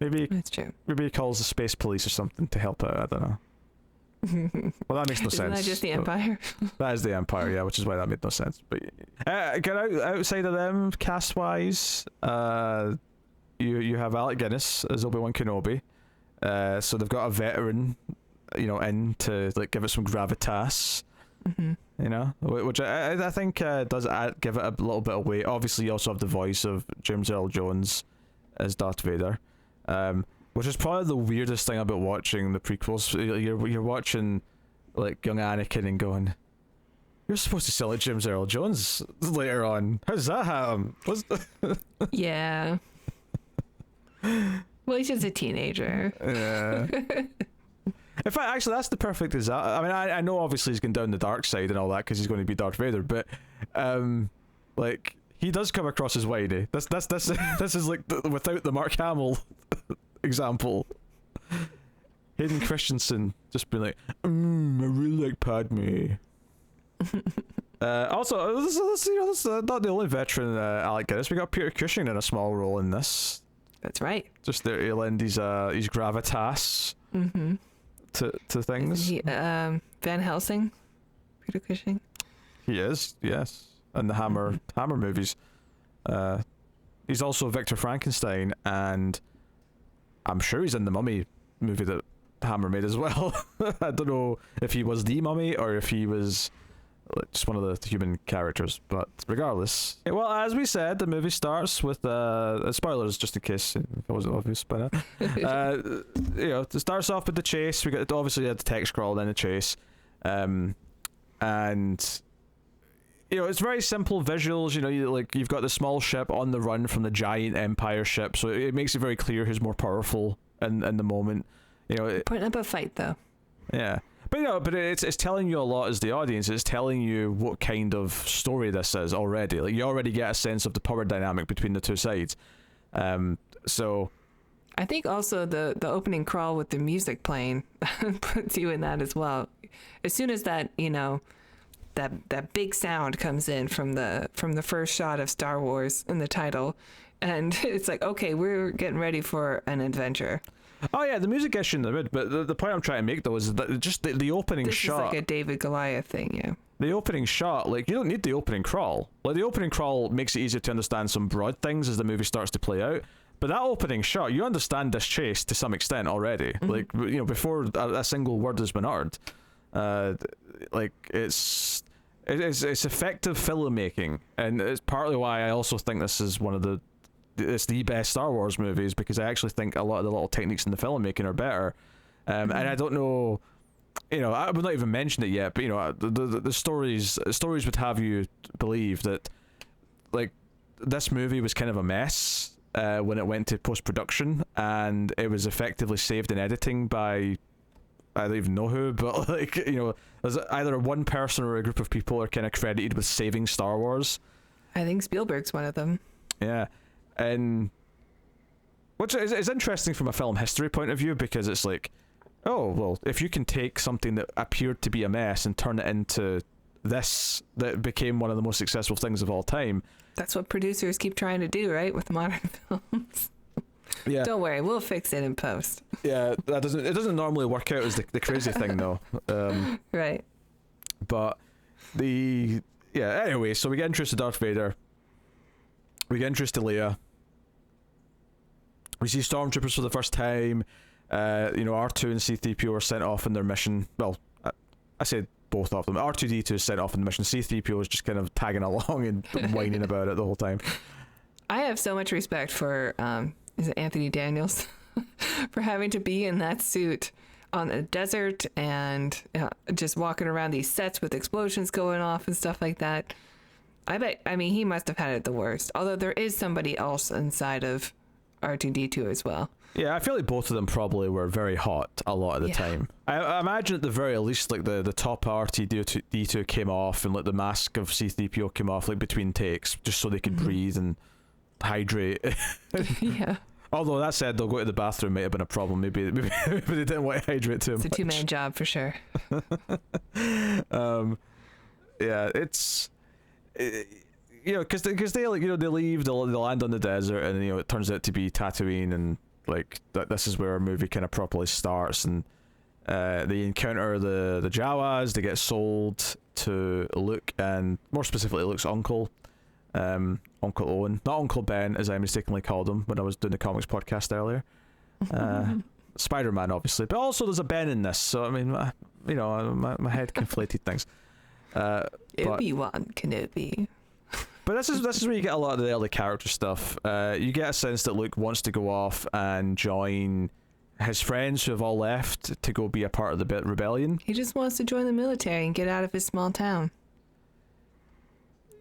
Speaker 1: Maybe
Speaker 2: that's true.
Speaker 1: Maybe he calls the space police or something to help out. I don't know. Well, that makes no sense.
Speaker 2: Isn't that just the Empire?
Speaker 1: That is the Empire, yeah, which is why that made no sense. But get outside of them, cast-wise, you have Alec Guinness as Obi-Wan Kenobi. So they've got a veteran, in to like give it some gravitas. Which I think does give it a little bit of weight. Obviously, you also have the voice of James Earl Jones as Darth Vader, which is probably the weirdest thing about watching the prequels. You're watching like young Anakin and going, "You're supposed to sound like James Earl Jones later on. How does that happen?"
Speaker 2: Yeah. Well, he's just a teenager.
Speaker 1: Yeah. In fact, actually, that's the perfect example. I mean, I know obviously he's going down the dark side and all that because he's going to be Darth Vader, but like he does come across as whiny. This is like without the Mark Hamill example. Hayden Christensen just being like, I really like Padme. Also, this is not the only veteran Alec Guinness. We got Peter Cushing in a small role in this.
Speaker 2: That's right.
Speaker 1: Just there to lend his gravitas. To things.
Speaker 2: Van Helsing, Peter Cushing.
Speaker 1: He is, yes, and the Hammer movies. He's also Victor Frankenstein, and I'm sure he's in the Mummy movie that Hammer made as well. I don't know if he was the Mummy or if he was just one of the human characters, but regardless. Well, as we said, the movie starts with spoilers, just in case it wasn't obvious by now. It starts off with the chase. We got obviously the text scroll, then the chase, and it's very simple visuals. You've got the small ship on the run from the giant Empire ship, so it makes it very clear who's more powerful in the moment.
Speaker 2: Putting up a fight, though.
Speaker 1: Yeah. But it's telling you a lot as the audience. It's telling you what kind of story this is already. Like, you already get a sense of the power dynamic between the two sides. So
Speaker 2: I think also the opening crawl with the music playing puts you in that as well. As soon as that that big sound comes in from the first shot of Star Wars in the title, and it's like, okay, we're getting ready for an adventure.
Speaker 1: Oh yeah, the music is in the mid, but the point I'm trying to make though is that just the opening shot.
Speaker 2: This is like a David Goliath thing, yeah.
Speaker 1: The opening shot, like, you don't need the opening crawl. Like, the opening crawl makes it easier to understand some broad things as the movie starts to play out. But that opening shot, you understand this chase to some extent already. Like, before a single word has been uttered. Like, it's effective filmmaking, and it's partly why I also think this is it's the best Star Wars movies, because I actually think a lot of the little techniques in the filmmaking are better. And I don't know, I would not even mention it yet, but the stories would have you believe that, like, this movie was kind of a mess when it went to post-production, and it was effectively saved in editing by, I don't even know who, but like, there's either one person or a group of people are kind of credited with saving Star Wars.
Speaker 2: I think Spielberg's one of them.
Speaker 1: Yeah. And which is interesting from a film history point of view, because it's like, oh, well, if you can take something that appeared to be a mess and turn it into this that became one of the most successful things of all time.
Speaker 2: That's what producers keep trying to do, right, with modern films. Yeah. Don't worry, we'll fix it in post.
Speaker 1: Yeah, it doesn't normally work out as the crazy thing though.
Speaker 2: Right.
Speaker 1: But anyway, so we get introduced to Darth Vader. We get introduced to Leia. We see stormtroopers for the first time. R2 and C-3PO are sent off in their mission. Well, I said both of them. R2-D2 is sent off in the mission. C-3PO is just kind of tagging along and whining about it the whole time.
Speaker 2: I have so much respect for is it Anthony Daniels for having to be in that suit on the desert and just walking around these sets with explosions going off and stuff like that. I mean, he must have had it the worst. Although there is somebody else inside of R2-D2 as well.
Speaker 1: Yeah, I feel like both of them probably were very hot a lot of the time. I imagine at the very least, like, the top R2-D2 came off and, like, the mask of C-3PO came off, like, between takes, just so they could breathe and hydrate.
Speaker 2: Yeah.
Speaker 1: Although, that said, they'll go to the bathroom might have been a problem. Maybe they didn't want to hydrate too much.
Speaker 2: It's a two-man job for sure.
Speaker 1: Yeah, it's... because they like, they leave, they land on the desert, and it turns out to be Tatooine, and like this is where our movie kind of properly starts, and they encounter the Jawas. They get sold to Luke, and more specifically Luke's uncle, Uncle Owen, not Uncle Ben as I mistakenly called him when I was doing the comics podcast earlier. Spider-Man, obviously, but also there's a Ben in this. So I mean, my head conflated things.
Speaker 2: Obi-Wan Kenobi.
Speaker 1: But this is where you get a lot of the early character stuff. You get a sense that Luke wants to go off and join his friends who have all left to go be a part of the rebellion.
Speaker 2: He just wants to join the military and get out of his small town.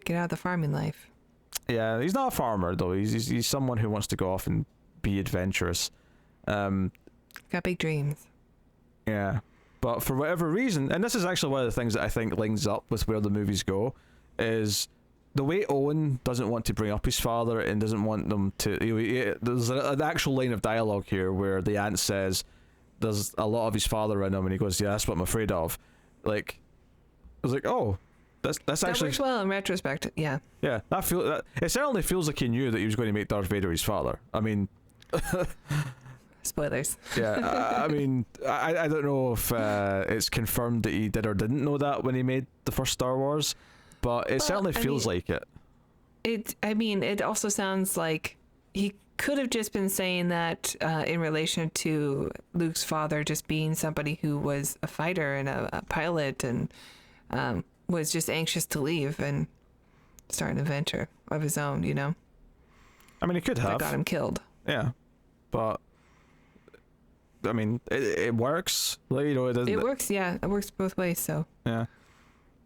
Speaker 2: Get out of the farming life.
Speaker 1: Yeah, he's not a farmer though. He's someone who wants to go off and be adventurous.
Speaker 2: Got big dreams.
Speaker 1: Yeah, but for whatever reason, and this is actually one of the things that I think links up with where the movies go, is the way Owen doesn't want to bring up his father and doesn't want them to. There's an actual line of dialogue here where the aunt says there's a lot of his father in him, and he goes, "Yeah, that's what I'm afraid of." Like, I was like, "Oh, that's actually
Speaker 2: works well in retrospect." Yeah.
Speaker 1: Yeah, it certainly feels like he knew that he was going to make Darth Vader his father. I mean.
Speaker 2: Spoilers.
Speaker 1: Yeah, I mean, I don't know if it's confirmed that he did or didn't know that when he made the first Star Wars, but it certainly feels like it.
Speaker 2: It also sounds like he could have just been saying that in relation to Luke's father just being somebody who was a fighter and a pilot and was just anxious to leave and start an adventure of his own, you know?
Speaker 1: I mean, he could have.
Speaker 2: That got him killed.
Speaker 1: Yeah, but I mean, it works. Like, you know,
Speaker 2: it works. Yeah, it works both ways. So
Speaker 1: yeah,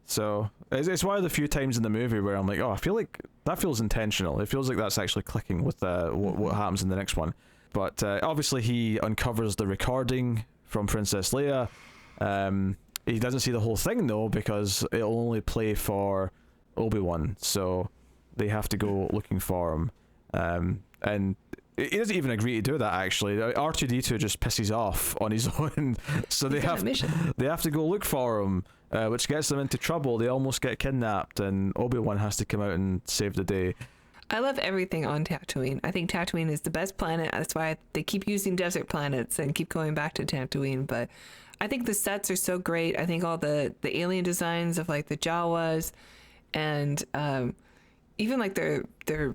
Speaker 1: so it's one of the few times in the movie where I'm like, oh, I feel like that feels intentional. It feels like that's actually clicking with what happens in the next one. But obviously, he uncovers the recording from Princess Leia. He doesn't see the whole thing though because it'll only play for Obi-Wan, so they have to go looking for him. And he doesn't even agree to do that, actually. R2-D2 just pisses off on his own, so they have to go look for him, which gets them into trouble. They almost get kidnapped, and Obi-Wan has to come out and save the day.
Speaker 2: I love everything on Tatooine. I think Tatooine is the best planet. That's why they keep using desert planets and keep going back to Tatooine. But I think the sets are so great. I think all the alien designs of like the Jawas and even like their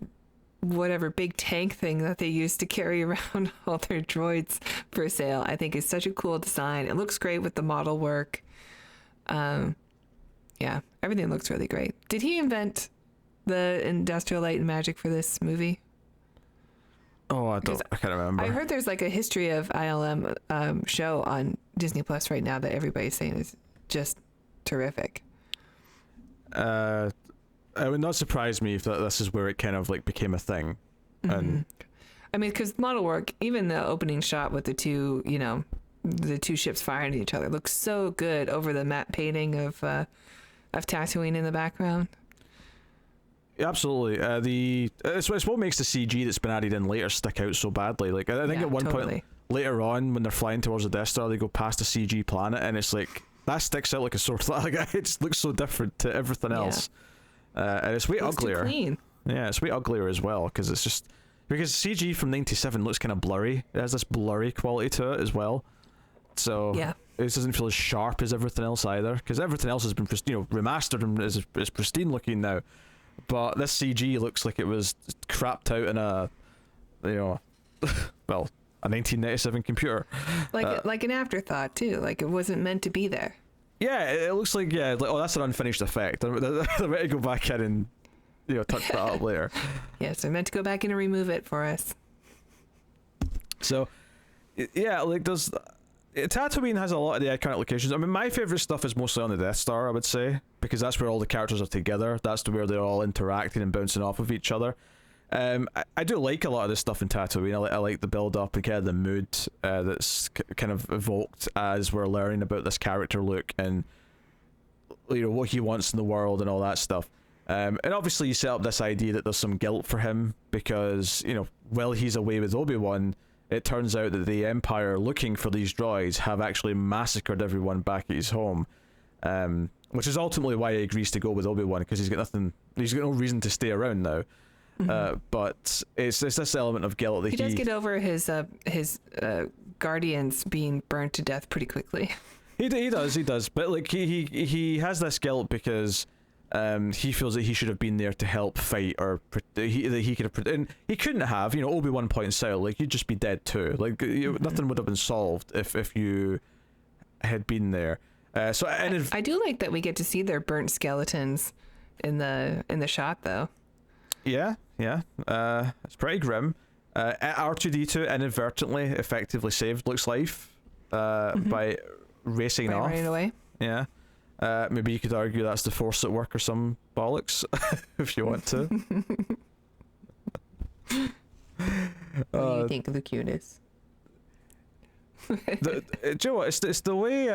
Speaker 2: whatever big tank thing that they use to carry around all their droids for sale, I think is such a cool design. It looks great with the model work. Yeah, everything looks really great. Did he invent the industrial light and magic for this movie?
Speaker 1: Oh, I can't remember.
Speaker 2: I heard there's like a history of ILM show on Disney Plus right now that everybody's saying is just terrific.
Speaker 1: It would not surprise me if this is where it kind of like became a thing. And
Speaker 2: I mean, because model work, even the opening shot with the two ships firing at each other looks so good over the matte painting of Tatooine in the background.
Speaker 1: Absolutely. It's what makes the CG that's been added in later stick out so badly. Like I think at one point later on when they're flying towards the Death Star, they go past a CG planet, and it's like that sticks out like a sore thumb. Like, it just looks so different to everything else. And it's way uglier.
Speaker 2: Too clean.
Speaker 1: Yeah, it's way uglier as well because CG from '97 looks kind of blurry. It has this blurry quality to it as well. So it doesn't feel as sharp as everything else either, because everything else has been remastered and is pristine looking now. But this CG looks like it was crapped out in a a 1997 computer.
Speaker 2: Like an afterthought too. Like it wasn't meant to be there.
Speaker 1: Yeah, it looks like that's an unfinished effect. They're ready to go back in and touch that up later.
Speaker 2: Yes, they're meant to go back in and remove it for us.
Speaker 1: So, yeah, like Tatooine has a lot of the iconic locations. I mean, my favorite stuff is mostly on the Death Star, I would say, because that's where all the characters are together. That's where they're all interacting and bouncing off of each other. I do like a lot of this stuff in Tatooine. I like the build up and kind of the mood that's kind of evoked as we're learning about this character Luke and what he wants in the world and all that stuff. And obviously you set up this idea that there's some guilt for him because while he's away with Obi-Wan, it turns out that the Empire looking for these droids have actually massacred everyone back at his home, which is ultimately why he agrees to go with Obi-Wan, because he's got no reason to stay around now. But it's this element of guilt that he
Speaker 2: does get over his guardians being burnt to death pretty quickly.
Speaker 1: He does, but like he has this guilt because He feels that he should have been there to help fight, or that he could have, and he couldn't have. Obi-Wan points out, like, you'd just be dead too. Like, nothing would have been solved if you had been there. So
Speaker 2: I do like that we get to see their burnt skeletons in the shot, though.
Speaker 1: Yeah. It's pretty grim. R2D2 inadvertently effectively saved Luke's life by racing off.
Speaker 2: Running away.
Speaker 1: Yeah. Maybe you could argue that's the Force at work or some bollocks, if you want to.
Speaker 2: What do you think of the cuteness?
Speaker 1: Do you know what? It's the way.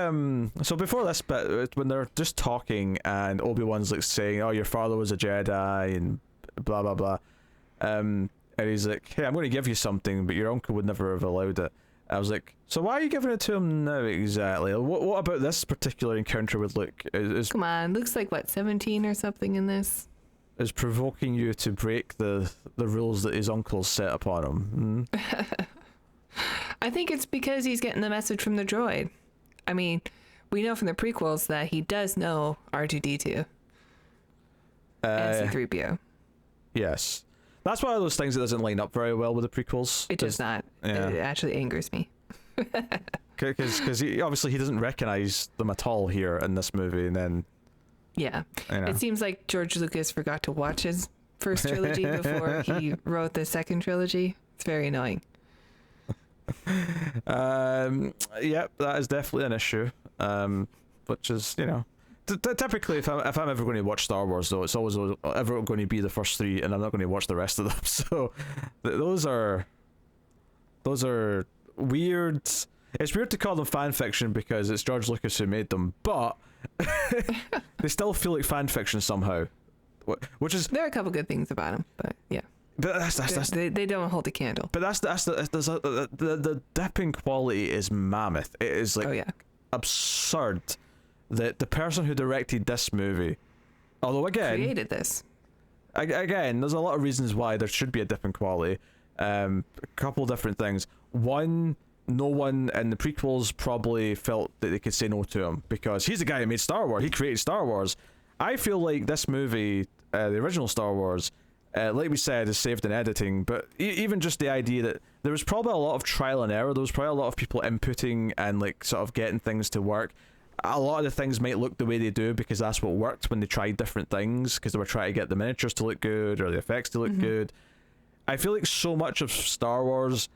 Speaker 1: So before this bit, when they're just talking, and Obi-Wan's like saying, "Oh, your father was a Jedi," and blah blah blah. And he's like, "Hey, I'm going to give you something, but your uncle would never have allowed it." I was like, "So why are you giving it to him now exactly? What about this particular encounter with Luke
Speaker 2: Come on, Luke's like what, 17 or something in this?
Speaker 1: Is provoking you to break the rules that his uncle set upon him?"
Speaker 2: I think it's because he's getting the message from the droid. I mean, we know from the prequels that he does know R2D2 and C-3PO.
Speaker 1: Yes. That's one of those things that doesn't line up very well with the prequels.
Speaker 2: It does not.
Speaker 1: Yeah.
Speaker 2: It actually angers me.
Speaker 1: Because obviously he doesn't recognize them at all here in this movie, and then...
Speaker 2: Yeah. It seems like George Lucas forgot to watch his first trilogy before he wrote the second trilogy. It's very annoying.
Speaker 1: Yep, that is definitely an issue. Which is, typically if I'm ever going to watch Star Wars, though, it's always ever going to be the first three, and I'm not going to watch the rest of them. So those are weird. It's weird to call them fan fiction because it's George Lucas who made them, but they still feel like fan fiction somehow. Which is,
Speaker 2: there are a couple good things about them, but yeah.
Speaker 1: But
Speaker 2: they don't hold a candle.
Speaker 1: But the dipping quality is mammoth. It is like absurd that the person who directed this movie, although again
Speaker 2: created this.
Speaker 1: Again, there's a lot of reasons why there should be a dip in quality. A couple different things. One, no one in the prequels probably felt that they could say no to him because he's the guy who made Star Wars. He created Star Wars. I feel like this movie, the original Star Wars, like we said, is saved in editing, but even just the idea that there was probably a lot of trial and error. There was probably a lot of people inputting and like sort of getting things to work. A lot of the things might look the way they do because that's what worked when they tried different things, because they were trying to get the miniatures to look good or the effects to look good. I feel like so much of Star Wars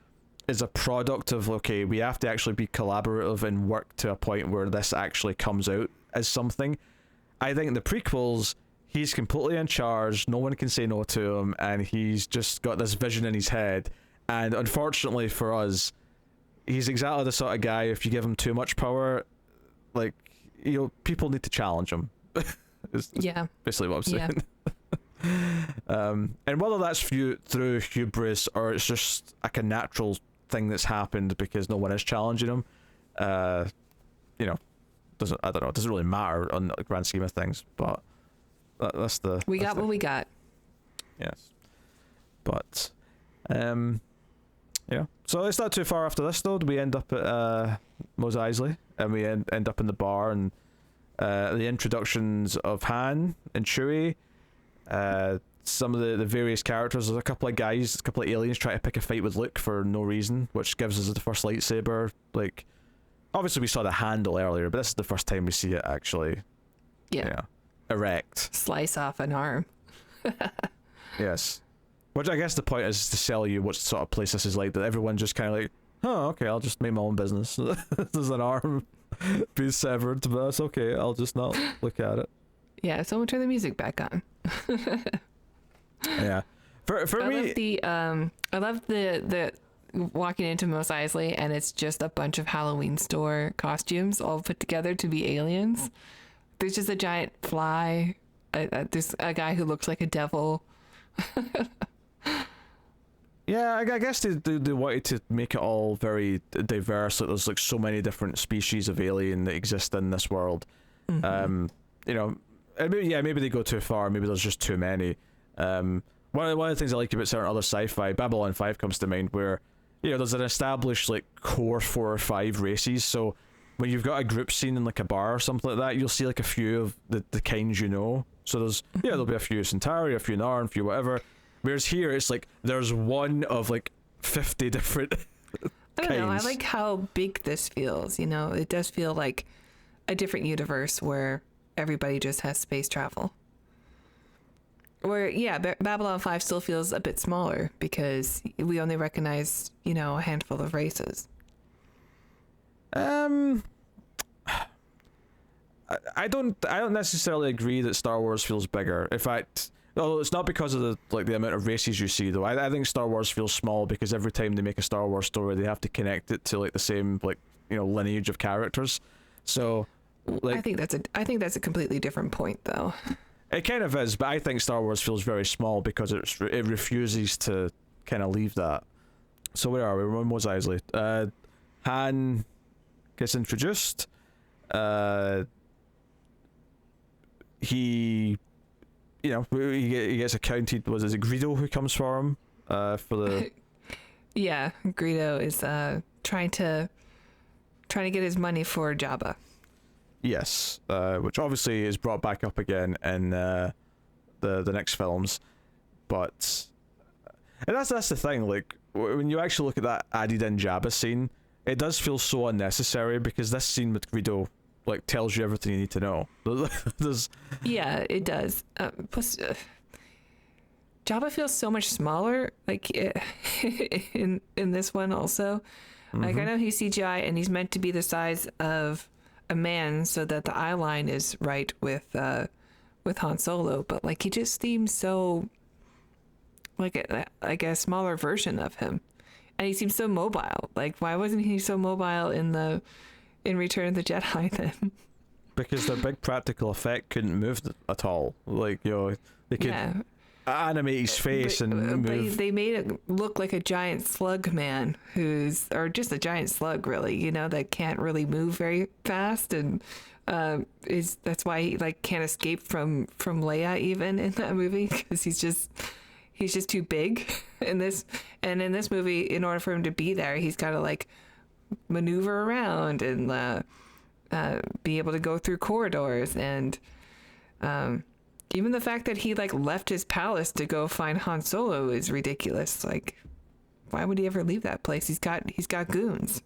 Speaker 1: is a product of, okay, we have to actually be collaborative and work to a point where this actually comes out as something. I think the prequels, he's completely in charge, no one can say no to him, and he's just got this vision in his head. And unfortunately for us, he's exactly the sort of guy, if you give him too much power, like, people need to challenge him. is basically what I'm saying. And whether that's through hubris or it's just like a natural thing that's happened because no one is challenging him, doesn't really matter on the grand scheme of things. But that's the
Speaker 2: we got what we got.
Speaker 1: Yes, but so it's not too far after this though. We end up at Mos Eisley, and we end up in the bar, and the introductions of Han and Chewie. Some of the various characters. There's a couple of aliens trying to pick a fight with Luke for no reason, which gives us the first lightsaber. Like, obviously we saw the handle earlier, but this is the first time we see it actually. Yeah. Erect.
Speaker 2: Slice off an arm.
Speaker 1: Yes. Which I guess the point is to sell you what sort of place this is like, that everyone just kind of like, oh, okay, I'll just make my own business. There's an arm being severed, but that's okay. I'll just not look at it.
Speaker 2: Yeah, someone turn the music back on.
Speaker 1: Yeah. For me,
Speaker 2: I love the walking into Mos Eisley, and it's just a bunch of Halloween store costumes all put together to be aliens. There's just a giant fly. There's a guy who looks like a devil.
Speaker 1: Yeah, I guess they wanted to make it all very diverse. Like, there's like so many different species of alien that exist in this world. And maybe they go too far. Maybe there's just too many. One of the things I like about certain other sci-fi, Babylon 5 comes to mind, where there's an established like core 4 or 5 races. So when you've got a group scene in like a bar or something like that, you'll see like a few of the kinds So there's there'll be a few Centauri, a few Narn, a few whatever. Whereas here it's like there's one of like 50 different
Speaker 2: I don't know. I
Speaker 1: kinds.
Speaker 2: like how big this feels. You know, it does feel like a different universe where everybody just has space travel. Where, yeah, Babylon 5 still feels a bit smaller because we only recognize, you know, a handful of races.
Speaker 1: I don't necessarily agree that Star Wars feels bigger. In fact, although it's not because of the amount of races you see though. I think Star Wars feels small because every time they make a Star Wars story, they have to connect it to like the same lineage of characters. So like
Speaker 2: I think that's a completely different point though.
Speaker 1: It kind of is, but I think Star Wars feels very small because it refuses to kind of leave that. So where are we? We're on Mos Eisley. Han gets introduced. He gets accounted. Was it Greedo who comes for him? For the
Speaker 2: Yeah, Greedo is trying to get his money for Jabba.
Speaker 1: Yes, which obviously is brought back up again in the next films, and that's the thing. Like when you actually look at that added in Jabba scene, it does feel so unnecessary because this scene with Greedo like tells you everything you need to know.
Speaker 2: Yeah, it does. Plus, Jabba feels so much smaller. Like in this one also. Like I know he's CGI and he's meant to be the size of a man so that the eye line is right with Han Solo, but like he just seems so like a smaller version of him, and he seems so mobile. Like why wasn't he so mobile in Return of the Jedi then?
Speaker 1: Because their big practical effect couldn't move at all. Like they could animate his face and move.
Speaker 2: They made it look like a giant slug man or just a giant slug really, you know, that can't really move very fast, and that's why he like can't escape from Leia even in that movie, because he's just too big in this. And in this movie, in order for him to be there, he's got to like maneuver around and be able to go through corridors, and even the fact that he like left his palace to go find Han Solo is ridiculous. Like, why would he ever leave that place? He's got goons.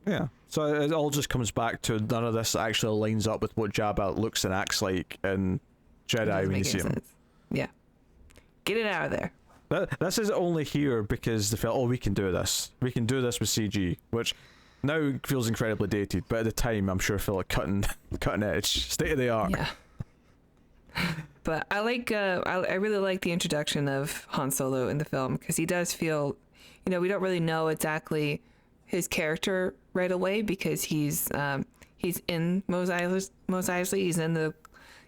Speaker 1: Yeah. So it all just comes back to none of this actually lines up with what Jabba looks and acts like in Jedi when you see him.
Speaker 2: Sense. Yeah. Get it out of there.
Speaker 1: This is only here because they felt, we can do this. We can do this with CG, which now feels incredibly dated, but at the time I'm sure felt like cutting edge, state of the art.
Speaker 2: Yeah. But I like I really like the introduction of Han Solo in the film, because he does feel, you know, we don't really know exactly his character right away because he's in Mos Eisley. He's in the,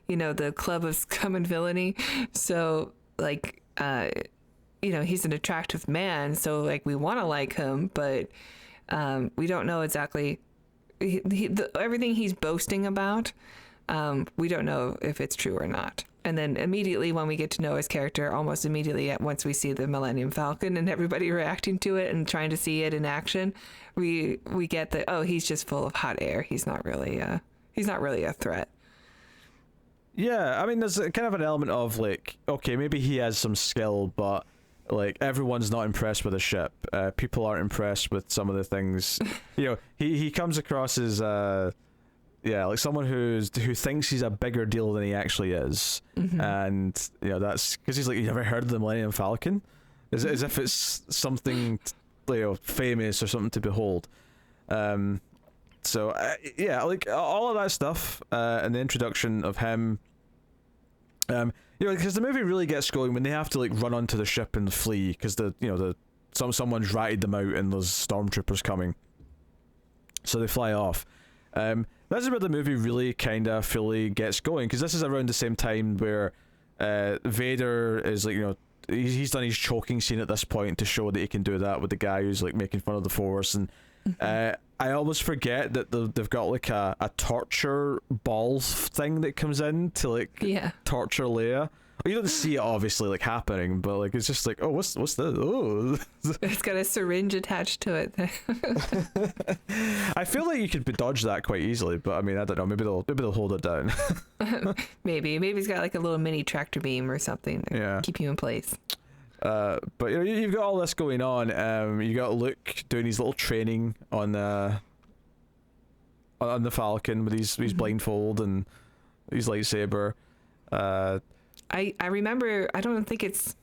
Speaker 2: you know, the club of scum and villainy. So like you know, he's an attractive man, so like we want to like him, but we don't know exactly everything he's boasting about. We don't know if it's true or not. And then immediately when we get to know his character, almost immediately once we see the Millennium Falcon and everybody reacting to it and trying to see it in action, we get that, oh, he's just full of hot air. He's not really a threat.
Speaker 1: Yeah, I mean, there's kind of an element of like, okay, maybe he has some skill, but like everyone's not impressed with the ship. People aren't impressed with some of the things. You know, he comes across as like someone who thinks he's a bigger deal than he actually is, and you know that's because he's like, you never heard of the Millennium Falcon, as if it's something famous or something to behold. So like all of that stuff, and the introduction of him. Because the movie really gets going when they have to like run onto the ship and flee because someone's ratted them out and there's stormtroopers coming, so they fly off. This is where the movie really kind of fully gets going, because this is around the same time where Vader is like, you know, he's done his choking scene at this point to show that he can do that with the guy who's like making fun of the Force, and I almost forget that they've got like a torture balls thing that comes in to like torture Leia, you don't see it obviously like happening, but like it's just like, oh, what's this? Oh,
Speaker 2: It's got a syringe attached to it.
Speaker 1: I feel like you could dodge that quite easily, but I mean, I don't know. Maybe they'll hold it down.
Speaker 2: Maybe it's got like a little mini tractor beam or something to keep you in place.
Speaker 1: But you know, you've got all this going on. You got Luke doing his little training on the Falcon with his blindfold and his lightsaber.
Speaker 2: I remember. I think it's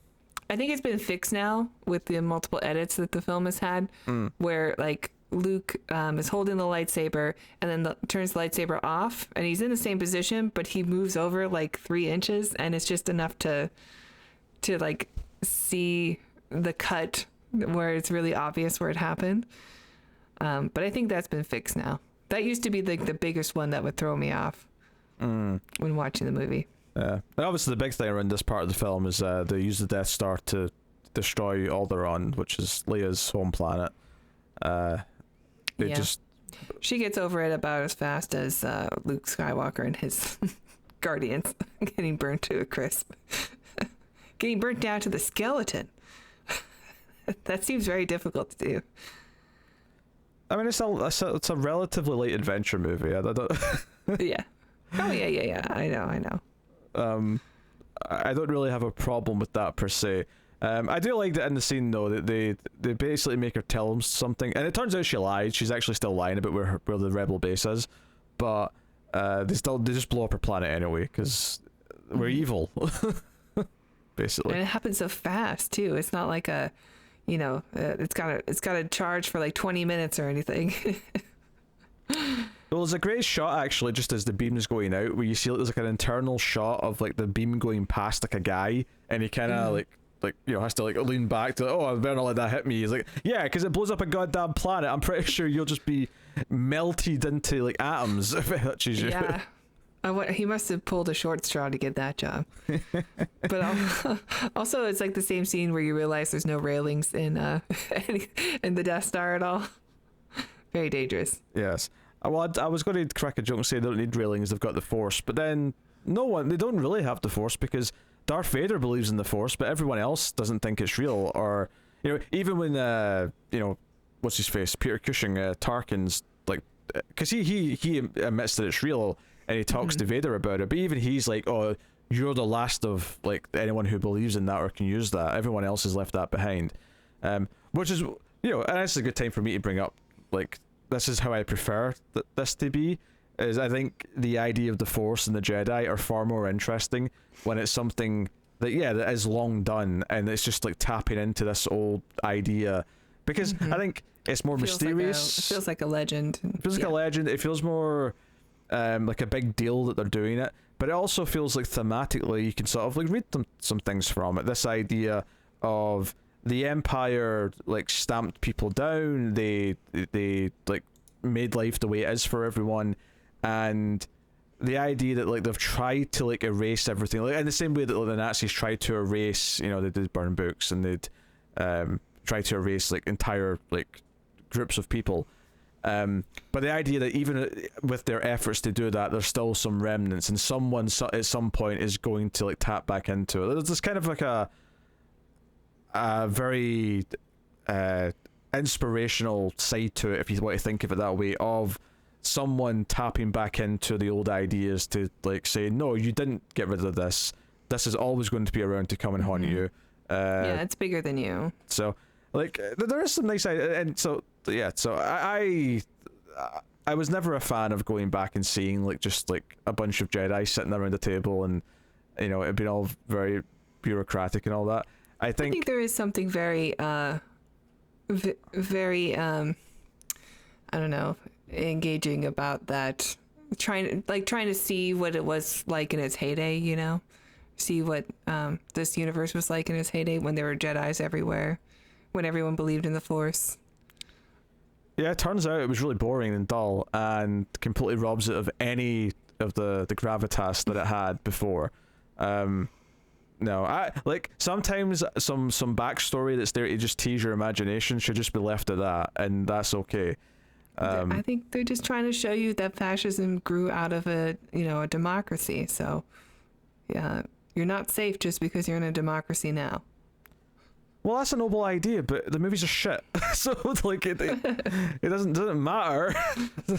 Speaker 2: been fixed now with the multiple edits that the film has had, where like Luke is holding the lightsaber and then turns the lightsaber off, and he's in the same position, but he moves over like 3 inches, and it's just enough to like see the cut where it's really obvious where it happened. But I think that's been fixed now. That used to be like the biggest one that would throw me off when watching the movie.
Speaker 1: Yeah, and obviously the big thing around this part of the film is they use the Death Star to destroy Alderaan, which is Leia's home planet.
Speaker 2: She gets over it about as fast as Luke Skywalker and his Guardians getting burnt to a crisp. Getting burnt down to the skeleton. That seems very difficult to do.
Speaker 1: I mean, it's a relatively light adventure movie. I don't
Speaker 2: Yeah. Oh yeah. I know.
Speaker 1: I don't really have a problem with that per se. I do like that in the scene though that they basically make her tell him something, and it turns out she lied. She's actually still lying about where the rebel base is, but they just blow up her planet anyway because we're evil. Basically,
Speaker 2: and it happens so fast too. It's not like it's got a charge for like 20 minutes or anything.
Speaker 1: Well, there's a great shot actually, just as the beam's going out, where you see there's like an internal shot of like the beam going past like a guy, and he kind of like has to like lean back to, oh, I better not let that hit me. He's like, yeah, because it blows up a goddamn planet. I'm pretty sure you'll just be melted into like atoms if it touches you.
Speaker 2: Yeah. He must have pulled a short straw to get that job. But also, it's like the same scene where you realize there's no railings in the Death Star at all. Very dangerous.
Speaker 1: Yes. Well, I was going to crack a joke and say they don't need railings, they've got the Force. But then, they don't really have the Force because Darth Vader believes in the Force, but everyone else doesn't think it's real. Or, even when, what's his face? Peter Cushing, Tarkin's, like, because he admits that it's real, and he talks to Vader about it, but even he's like, oh, you're the last of like anyone who believes in that or can use that. Everyone else has left that behind. Which is, and it's a good time for me to bring up, like, this is how I prefer this to be, is I think the idea of the Force and the Jedi are far more interesting when it's something that is long done, and it's just like tapping into this old idea, because I think it's more mysterious.
Speaker 2: It feels like a legend.
Speaker 1: It feels like a legend. It feels more like a big deal that they're doing it, but it also feels like thematically you can sort of like read some things from it. This idea of the Empire like stamped people down, they like made life the way it is for everyone, and the idea that like they've tried to like erase everything, like in the same way that like, the Nazis tried to erase, they did burn books, and they'd try to erase like entire like groups of people. But the idea that even with their efforts to do that, there's still some remnants, and someone at some point is going to like tap back into it. There's this kind of like a very inspirational side to it, if you want to think of it that way, of someone tapping back into the old ideas to like say, no, you didn't get rid of this. This is always going to be around to come and haunt you.
Speaker 2: Yeah, it's bigger than you.
Speaker 1: So, like, there is some nice ideas, and so I was never a fan of going back and seeing like just like a bunch of Jedi sitting around the table, and it'd been all very bureaucratic and all that. I think
Speaker 2: there is something very very I don't know, engaging about that, trying to see what it was like in its heyday, see what this universe was like in its heyday, when there were Jedis everywhere, when everyone believed in the Force.
Speaker 1: Yeah, it turns out it was really boring and dull, and completely robs it of any of the gravitas that it had before. No, I like sometimes some backstory that's there to just tease your imagination should just be left at that, and that's okay.
Speaker 2: I think they're just trying to show you that fascism grew out of a democracy. So, yeah, You're not safe just because you're in a democracy now.
Speaker 1: Well, that's a noble idea, but the movies are shit. So like it doesn't matter.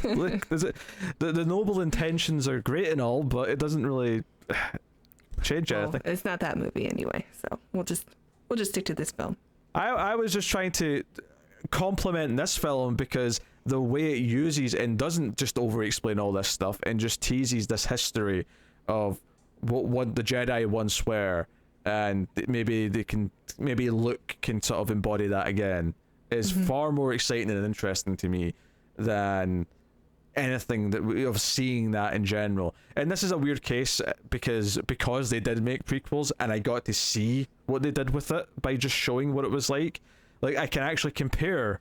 Speaker 1: Like, the noble intentions are great and all, but it doesn't really change anything.
Speaker 2: It's not that movie anyway, so we'll just stick to this film.
Speaker 1: I was just trying to compliment this film because the way it uses and doesn't just over explain all this stuff and just teases this history of what the Jedi once were, and maybe Luke can sort of embody that again, is far more exciting and interesting to me than anything of seeing that in general. And this is a weird case because they did make prequels and I got to see what they did with it by just showing what it was like I can actually compare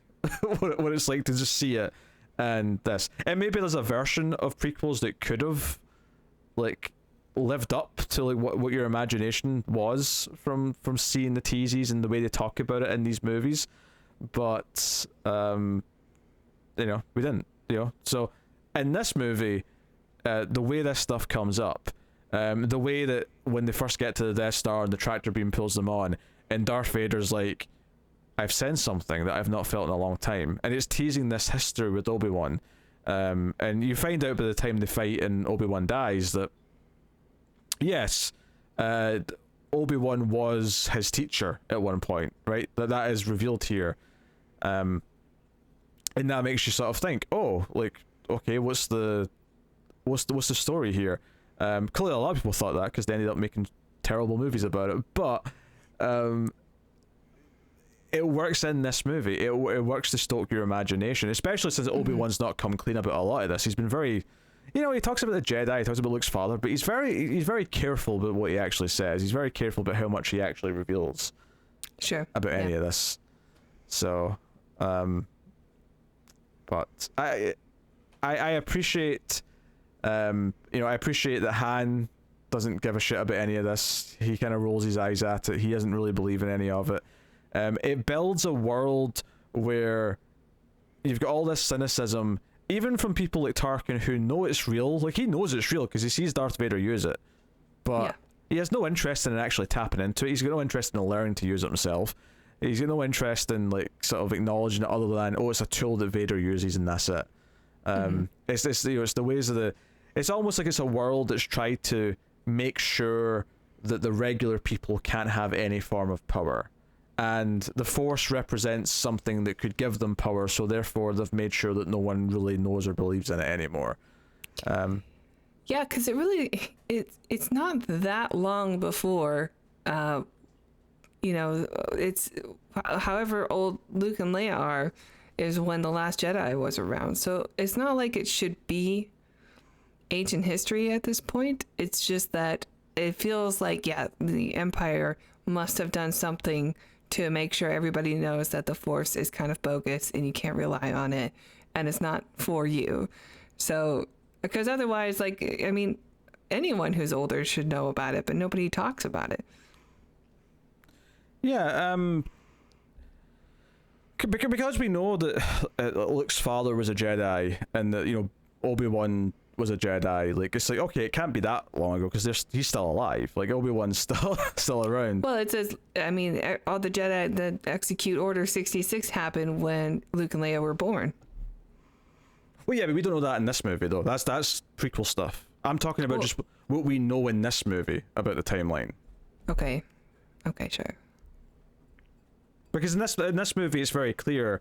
Speaker 1: what it's like to just see it and this. And maybe there's a version of prequels that could have like lived up to like what your imagination was from seeing the teases and the way they talk about it in these movies, but we didn't, so in this movie, the way this stuff comes up, the way that when they first get to the Death Star and the tractor beam pulls them on and Darth Vader's like, I've sensed something that I've not felt in a long time, and it's teasing this history with Obi-Wan, and you find out by the time they fight and Obi-Wan dies that yes, Obi-Wan was his teacher at one point, right? That is revealed here, and that makes you sort of think, oh, like, okay, what's the story here? Clearly a lot of people thought that because they ended up making terrible movies about it, but it works in this movie. It works to stoke your imagination, especially since Obi-Wan's not come clean about a lot of this. He's been very, he talks about the Jedi, he talks about Luke's father, but he's very careful about what he actually says. He's very careful about how much he actually reveals about any of this. So, but I appreciate, I appreciate that Han doesn't give a shit about any of this. He kind of rolls his eyes at it. He doesn't really believe in any of it. It builds a world where you've got all this cynicism, even from people like Tarkin who know it's real. Like, he knows it's real because he sees Darth Vader use it, but he has no interest in actually tapping into it. He's got no interest in learning to use it himself. He's got no interest in like sort of acknowledging it other than, oh, it's a tool that Vader uses and that's it. It's it's the ways of it's almost like it's a world that's tried to make sure that the regular people can't have any form of power, and the Force represents something that could give them power, so therefore they've made sure that no one really knows or believes in it anymore.
Speaker 2: Because it's not that long before it's however old Luke and Leia are is when The Last Jedi was around. So it's not like it should be ancient history at this point. It's just that it feels like, the Empire must have done something to make sure everybody knows that the Force is kind of bogus and you can't rely on it and it's not for you. So, because otherwise, anyone who's older should know about it, but nobody talks about it.
Speaker 1: Yeah, because we know that Luke's father was a Jedi and that Obi-Wan was a Jedi. Like, it's like, okay, it can't be that long ago because he's still alive. Like, Obi-Wan's still around.
Speaker 2: Well, it says, all the Jedi that execute Order 66 happened when Luke and Leia were born.
Speaker 1: Well, yeah, but we don't know that in this movie though. That's prequel stuff. I'm talking about just what we know in this movie about the timeline.
Speaker 2: Okay, sure.
Speaker 1: Because in this movie, it's very clear,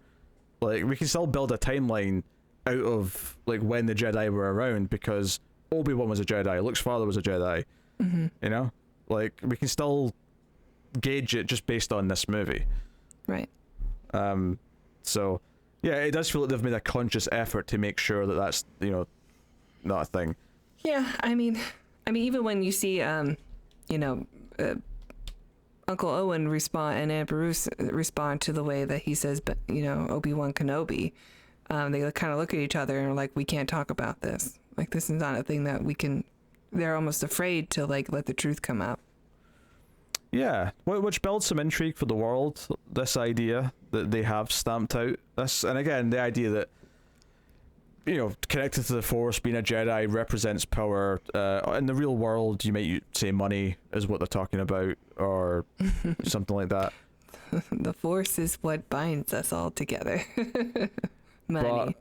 Speaker 1: like, we can still build a timeline out of like when the Jedi were around because Obi-Wan was a Jedi, Luke's father was a Jedi. Like, we can still gauge it just based on this movie. Right. So yeah, it does feel like they've made a conscious effort to make sure that that's not a thing.
Speaker 2: Yeah, I mean, even when you see Uncle Owen respond and Aunt Beru respond to the way that he says, Obi-Wan Kenobi, they kind of look at each other and are like, we can't talk about this. Like, this is not a thing that we can. They're almost afraid to like let the truth come out.
Speaker 1: Yeah, which builds some intrigue for the world. This idea that they have stamped out this, and again, the idea that connected to the Force, being a Jedi represents power. In the real world, you might say money is what they're talking about, or something like that.
Speaker 2: The Force is what binds us all together. Money.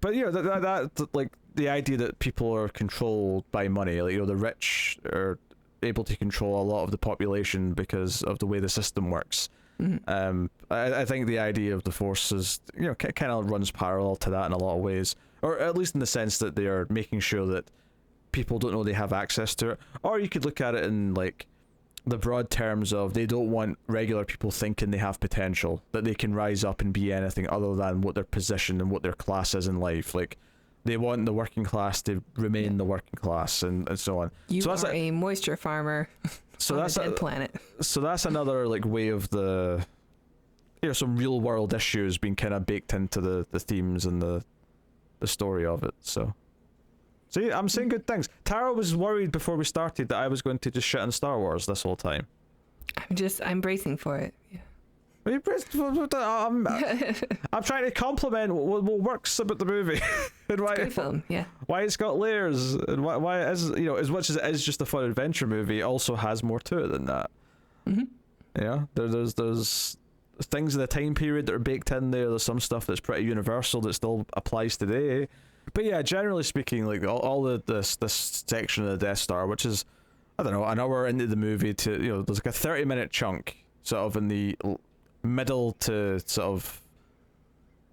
Speaker 1: But that like the idea that people are controlled by money, like the rich are able to control a lot of the population because of the way the system works. Mm-hmm. I think the idea of the Force is kind of runs parallel to that in a lot of ways, or at least in the sense that they are making sure that people don't know they have access to it. Or you could look at it in like the broad terms of they don't want regular people thinking they have potential, that they can rise up and be anything other than what their position and what their class is in life. Like they want the working class to remain the working class and so on.
Speaker 2: You are a moisture farmer on a dead planet.
Speaker 1: So that's another like way of the some real world issues being kind of baked into the themes and the story of it. So see, I'm saying good things. Tara was worried before we started that I was going to just shit on Star Wars this whole time.
Speaker 2: I'm bracing for it. Yeah.
Speaker 1: I'm trying to compliment what works about the movie. And why,
Speaker 2: it's a great film, yeah.
Speaker 1: Why it's got layers, and why it is, as much as it is just a fun adventure movie, it also has more to it than that. Mm-hmm. There's things in the time period that are baked in there. There's some stuff that's pretty universal that still applies today. But yeah, generally speaking, like all this section of the Death Star, which is, I don't know, an hour into the movie to, there's like a 30-minute chunk sort of in the middle to sort of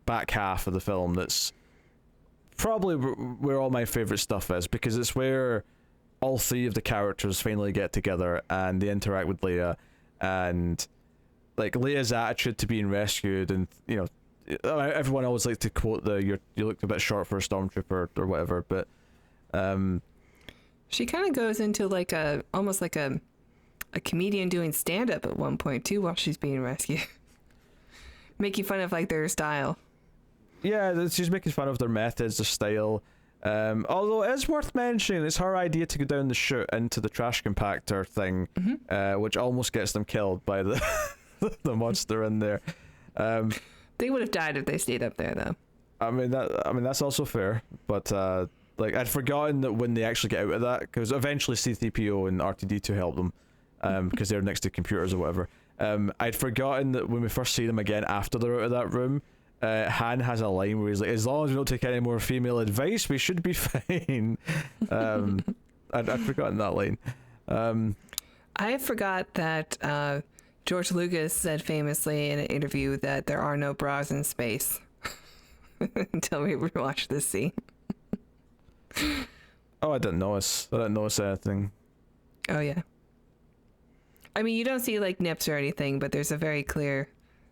Speaker 1: back half of the film that's probably where all my favorite stuff is, because it's where all three of the characters finally get together and they interact with Leia, and like Leia's attitude to being rescued, and everyone always likes to quote you looked a bit short for a stormtrooper or whatever, but
Speaker 2: she kind of goes into like almost like a comedian doing stand-up at one point too while she's being rescued. Making fun of like their style.
Speaker 1: Yeah, she's making fun of their methods, their style. Although it is worth mentioning, it's her idea to go down the chute into the trash compactor thing, which almost gets them killed by the the monster in there.
Speaker 2: They would have died if they stayed up there, though.
Speaker 1: I mean that's also fair, but like I'd forgotten that when they actually get out of that, because eventually C-3PO and R2-D2 help them, because they're next to computers or whatever. I'd forgotten that when we first see them again after they're out of that room, Han has a line where he's like, as long as we don't take any more female advice, we should be fine. I'd forgotten that line.
Speaker 2: I forgot that George Lucas said famously in an interview that there are no bras in space until we rewatched this scene.
Speaker 1: Oh, I didn't notice anything.
Speaker 2: Oh, yeah. I mean, you don't see like nips or anything, but there's a very clear...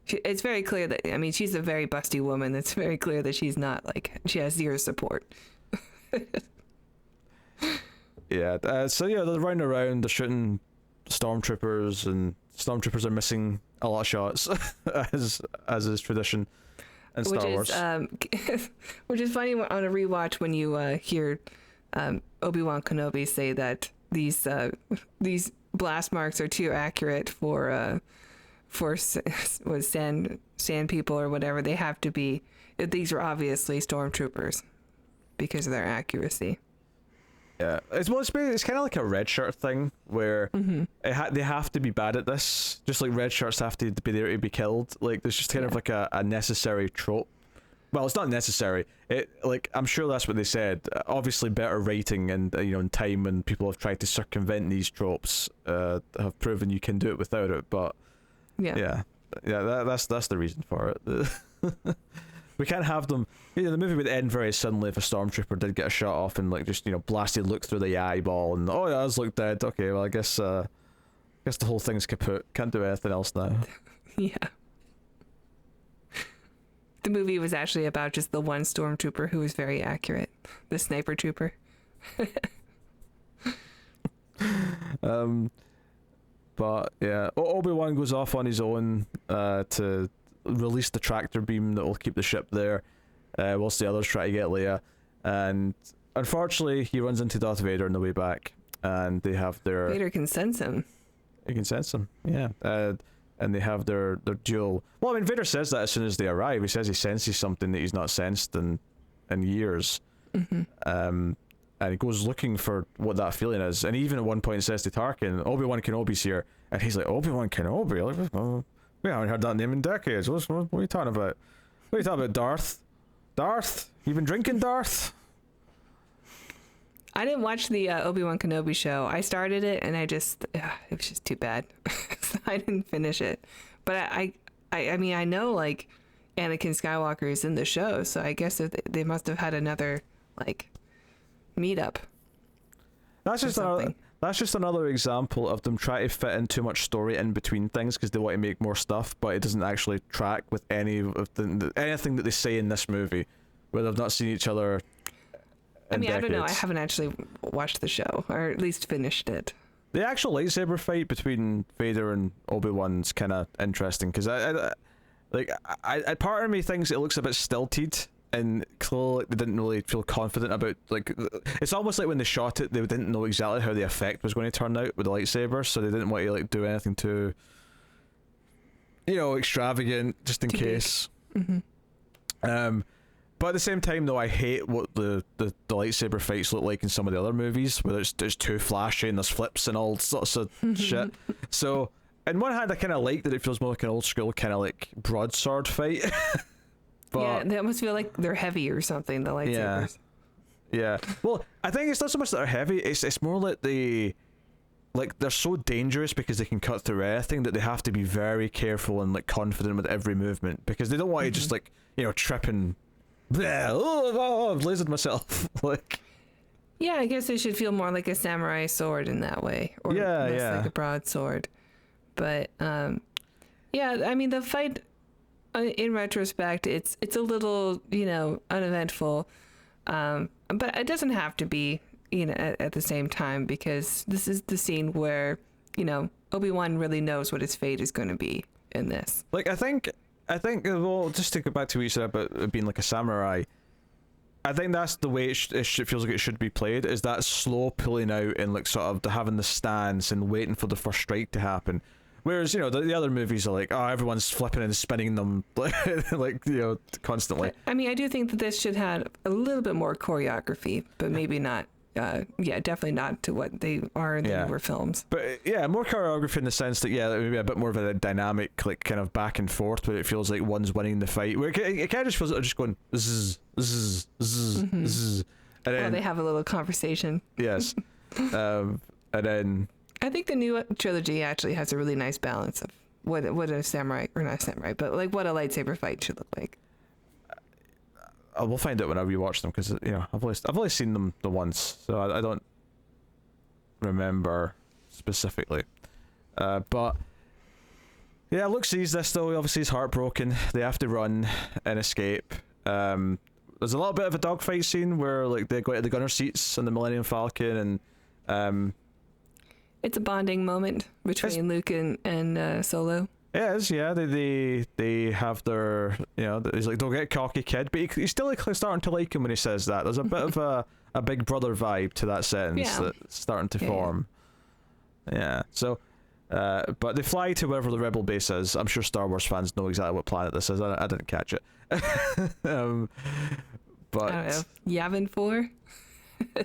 Speaker 2: It's very clear that, I mean, she's a very busty woman. It's very clear that she's not like, she has zero support.
Speaker 1: Yeah, so yeah, they're running around, they're shooting stormtroopers, and stormtroopers are missing a lot of shots, as is tradition in Star Wars.
Speaker 2: Which is funny on a rewatch when you hear Obi-Wan Kenobi say that these blast marks are too accurate for sand people or whatever. They have to be. These are obviously stormtroopers because of their accuracy.
Speaker 1: Yeah, it's kind of like a red shirt thing where they have to be bad at this, just like red shirts have to be there to be killed. Like there's just kind of like a necessary trope. Well, it's not necessary. I'm sure that's what they said. Obviously, better writing and in time when people have tried to circumvent these tropes, have proven you can do it without it. But yeah, that's the reason for it. We can't have them. The movie would end very suddenly if a stormtrooper did get a shot off and like just blasted look through the eyeball and it does look dead. Okay, well I guess the whole thing's kaput. Can't do anything else now.
Speaker 2: Yeah. The movie was actually about just the one stormtrooper who was very accurate, the sniper trooper.
Speaker 1: But yeah, Obi-Wan goes off on his own to release the tractor beam that will keep the ship there, whilst the others try to get Leia. And unfortunately, he runs into Darth Vader on the way back, and they have their...
Speaker 2: Vader can sense him.
Speaker 1: He can sense him, yeah. And they have their duel. Well, I mean, Vader says that as soon as they arrive. He says he senses something that he's not sensed, and in years. And he goes looking for what that feeling is, and he even at one point says to Tarkin, Obi-Wan Kenobi's here, and he's like, Obi-Wan Kenobi? Like, oh, we haven't heard that name in decades. What are you talking about? What are you talking about, Darth? Darth? You been drinking, Darth?
Speaker 2: I didn't watch the Obi-Wan Kenobi show. I started it and it was just too bad. So I didn't finish it. But I mean, I know like Anakin Skywalker is in the show, so I guess that they must have had another like meetup.
Speaker 1: That's just another example of them trying to fit in too much story in between things because they want to make more stuff, but it doesn't actually track with anything that they say in this movie, where they've not seen each other.
Speaker 2: I mean,
Speaker 1: decades.
Speaker 2: I don't know. I haven't actually watched the show, or at least finished it.
Speaker 1: The actual lightsaber fight between Vader and Obi-Wan's kind of interesting because I part of me thinks it looks a bit stilted, and clearly they didn't really feel confident about, like, it's almost like when they shot it, they didn't know exactly how the effect was going to turn out with the lightsaber, so they didn't want to like do anything too, extravagant, just in case. But at the same time, though, I hate what the lightsaber fights look like in some of the other movies, where it's too flashy and there's flips and all sorts of shit. So, on one hand, I kind of like that it feels more like an old school kind of like broadsword fight. But,
Speaker 2: yeah, they almost feel like they're heavy or something, the lightsabers.
Speaker 1: Yeah. Well, I think it's not so much that they're heavy, it's more like they're so dangerous because they can cut through anything that they have to be very careful and like confident with every movement, because they don't want to just like, trip and I've lasered myself. Like,
Speaker 2: yeah, I guess they should feel more like a samurai sword in that way, or less like a broadsword. But I mean, the fight, in retrospect, it's a little uneventful, but it doesn't have to be at the same time, because this is the scene where Obi-Wan really knows what his fate is going to be in this.
Speaker 1: Like, I think, well, just to go back to what you said about it being like a samurai, I think that's the way it feels like it should be played, is that slow pulling out and like sort of having the stance and waiting for the first strike to happen. Whereas, the other movies are like, everyone's flipping and spinning them like, constantly.
Speaker 2: I mean, I do think that this should have a little bit more choreography, but maybe not. Definitely not to what they are in the newer films. But
Speaker 1: more choreography in the sense that maybe a bit more of a dynamic, like kind of back and forth, where it feels like one's winning the fight. Where it kind of just feels like they're just going zzz, zzz, zzz, zzz, and then
Speaker 2: they have a little conversation.
Speaker 1: Yes, and then
Speaker 2: I think the new trilogy actually has a really nice balance of what a samurai, or not a samurai, but like what a lightsaber fight should look like.
Speaker 1: We'll find out when I rewatch them, because I've only seen them the once, so I don't remember specifically. But yeah, Luke sees this though. Obviously, he's heartbroken. They have to run and escape. There's a little bit of a dogfight scene where like they go to the gunner seats on the Millennium Falcon, and
Speaker 2: it's a bonding moment between Luke and Solo.
Speaker 1: It is, yeah. They have their, he's like, don't get cocky, kid. But he's still like starting to like him when he says that. There's a bit of a big brother vibe to that sentence that's starting to form. Yeah. So, but they fly to wherever the rebel base is. I'm sure Star Wars fans know exactly what planet this is. I didn't catch it. But
Speaker 2: I don't know. Yavin 4?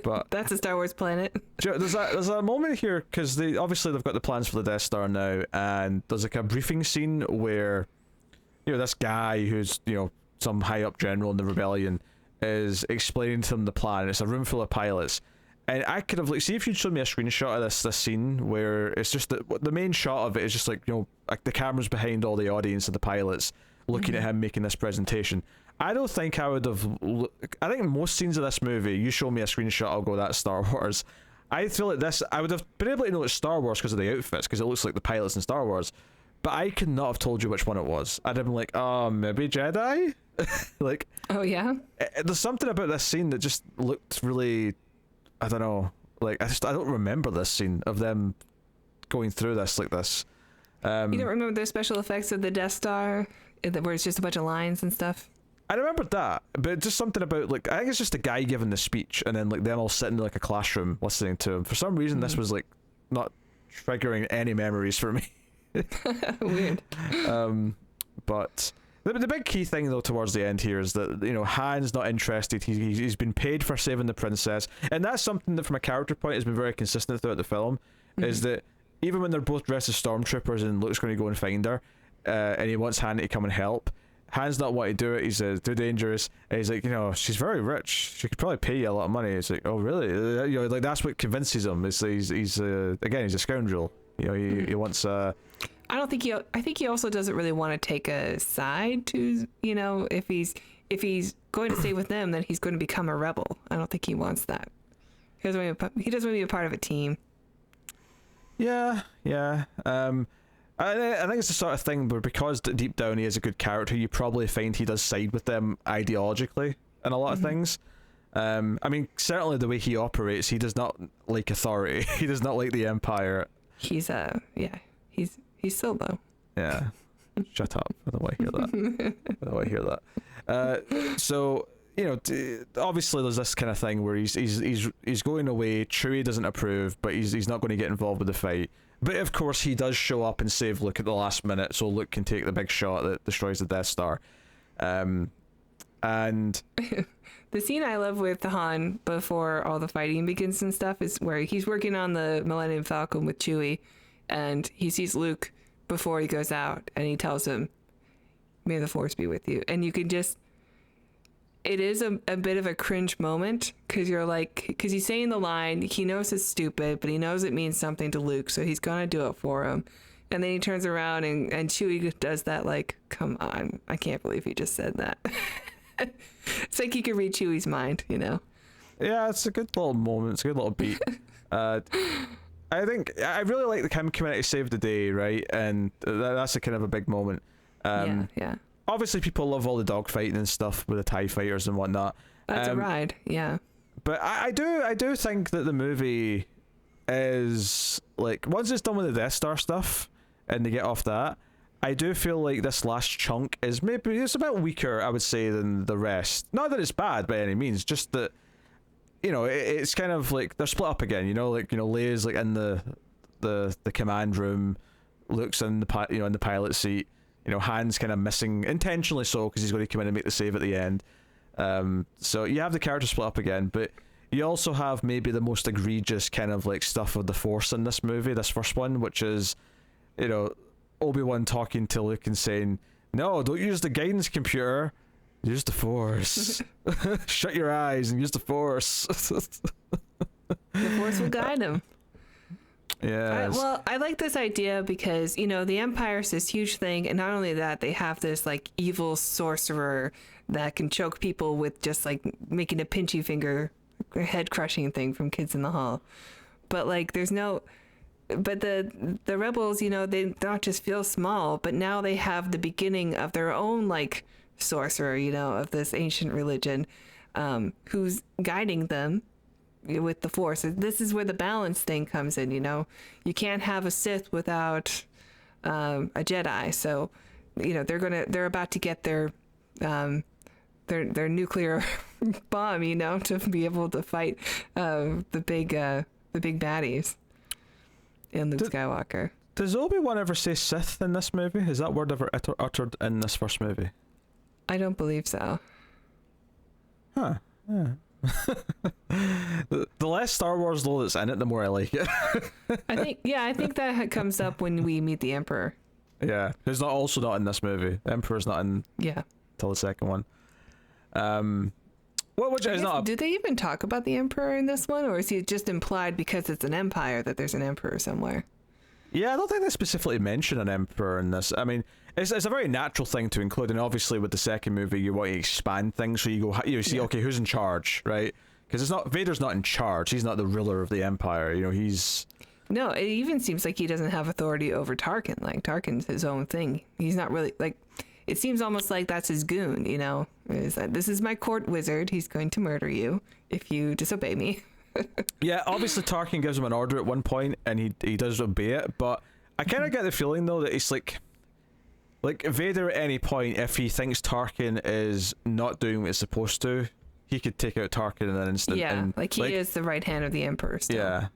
Speaker 1: But
Speaker 2: that's a Star Wars planet.
Speaker 1: There's a moment here, because they've got the plans for the Death Star now, and there's like a briefing scene where this guy who's some high up general in the rebellion is explaining to them the plan. It's a room full of pilots, and I could have see if you'd shown me a screenshot of this scene where it's just the main shot of it is just like the camera's behind all the audience and the pilots looking at him making this presentation. I don't think I would have. I think most scenes of this movie, you show me a screenshot, I'll go, that's Star Wars. I feel like this, I would have been able to know it's Star Wars because of the outfits, because it looks like the pilots in Star Wars. But I could not have told you which one it was. I'd have been like, maybe Jedi? Like,
Speaker 2: oh yeah?
Speaker 1: There's something about this scene that just looked really, I don't know, like, I don't remember this scene of them going through this like this.
Speaker 2: You don't remember the special effects of the Death Star, where it's just a bunch of lines and stuff? I
Speaker 1: remember that, but just something about, like, I think it's just a guy giving the speech, and then like them all sitting in like a classroom listening to him. For some reason, this was like not triggering any memories for me.
Speaker 2: Weird.
Speaker 1: But The big key thing though towards the end here is that, you know, Han's not interested. He's been paid for saving the princess, and that's something that from a character point has been very consistent throughout the film. Is that even when they're both dressed as stormtroopers and Luke's going to go and find her, and he wants Han to come and help, Han's not want to do it. He's too dangerous. And he's like, you know, she's very rich. She could probably pay you a lot of money. It's like, oh really? You know, like that's what convinces him. He's again, he's a scoundrel. You know, he wants. I
Speaker 2: think he also doesn't really want to take a side to, you know, if he's going to stay with them, then he's going to become a rebel. I don't think he wants that. He doesn't want to be a part of a team.
Speaker 1: Yeah. I think it's the sort of thing where because deep down he is a good character, you probably find he does side with them ideologically in a lot of things. I mean, certainly the way he operates, he does not like authority. He does not like the Empire.
Speaker 2: He's Solo.
Speaker 1: Yeah. Shut up. I don't want to hear that. I don't want to hear that. So, you know, obviously there's this kind of thing where he's going away. Chewie doesn't approve, but he's not going to get involved with the fight. But of course he does show up and save Luke at the last minute, so Luke can take the big shot that destroys the Death Star. And
Speaker 2: the scene I love with Han before all the fighting begins and stuff is where he's working on the Millennium Falcon with Chewie, and he sees Luke before he goes out, and he tells him, "May the Force be with you." And you can just, it is a bit of a cringe moment because he's saying the line, he knows it's stupid, but he knows it means something to Luke, so he's gonna do it for him. And then he turns around and Chewie does that, like, come on, I can't believe he just said that. It's like he could read Chewie's mind, you know?
Speaker 1: Yeah, it's a good little moment. It's a good little beat. I think I really like the Kim community save the day, right? And that's a kind of a big moment.
Speaker 2: Yeah.
Speaker 1: Obviously, people love all the dogfighting and stuff with the TIE fighters and whatnot.
Speaker 2: That's a ride, yeah.
Speaker 1: But I do think that the movie is, like, once it's done with the Death Star stuff and they get off that, I do feel like this last chunk is maybe it's a bit weaker, I would say, than the rest. Not that it's bad by any means, just that, you know, it's kind of like they're split up again. You know, like, you know, Leia's like in the command room, Luke's in the in the pilot seat. You know, Han's kind of missing intentionally so because he's going to come in and make the save at the end. So you have the characters split up again, but you also have maybe the most egregious kind of like stuff of the Force in this movie, this first one, which is, you know, Obi-Wan talking to Luke and saying, "No, don't use the guidance computer. Use the Force. Shut your eyes and use the Force."
Speaker 2: The Force will guide him.
Speaker 1: Yeah.
Speaker 2: I like this idea because, you know, the Empire is this huge thing, and not only that, they have this like evil sorcerer that can choke people with just like making a pinchy finger, head crushing thing from Kids in the Hall. But like, but the rebels, you know, they not just feel small, but now they have the beginning of their own like sorcerer, you know, of this ancient religion, who's guiding them with the Force. This is where the balance thing comes in, you know. You can't have a Sith without a Jedi. So, you know, they're about to get their nuclear bomb, you know, to be able to fight the big baddies in Luke Skywalker.
Speaker 1: Does Obi-Wan ever say Sith in this movie? Is that word ever uttered in this first movie?
Speaker 2: I don't believe so.
Speaker 1: Huh. Yeah. The less Star Wars though that's in it, the more I like it.
Speaker 2: I think that comes up when we meet the Emperor.
Speaker 1: Yeah, who's also not in this movie. The Emperor's not in.
Speaker 2: Yeah.
Speaker 1: Till the second one. Which is not.
Speaker 2: Do they even talk about the Emperor in this one, or is he just implied because it's an empire that there's an Emperor somewhere?
Speaker 1: Yeah, I don't think they specifically mention an Emperor in this. I mean, it's a very natural thing to include, and obviously with the second movie, you want to expand things, so you see, okay, who's in charge, right? Because it's not Vader's not in charge. He's not the ruler of the Empire. You know, he's.
Speaker 2: No, it even seems like he doesn't have authority over Tarkin. Like Tarkin's his own thing. He's not really like. It seems almost like that's his goon. You know, is that this is my court wizard. He's going to murder you if you disobey me.
Speaker 1: Yeah, obviously Tarkin gives him an order at one point, and he does obey it. But I kind of get the feeling though that it's like Vader at any point, if he thinks Tarkin is not doing what he's supposed to, he could take out Tarkin in an instant.
Speaker 2: Yeah,
Speaker 1: and,
Speaker 2: like he is the right hand of the Emperor still.
Speaker 1: Yeah.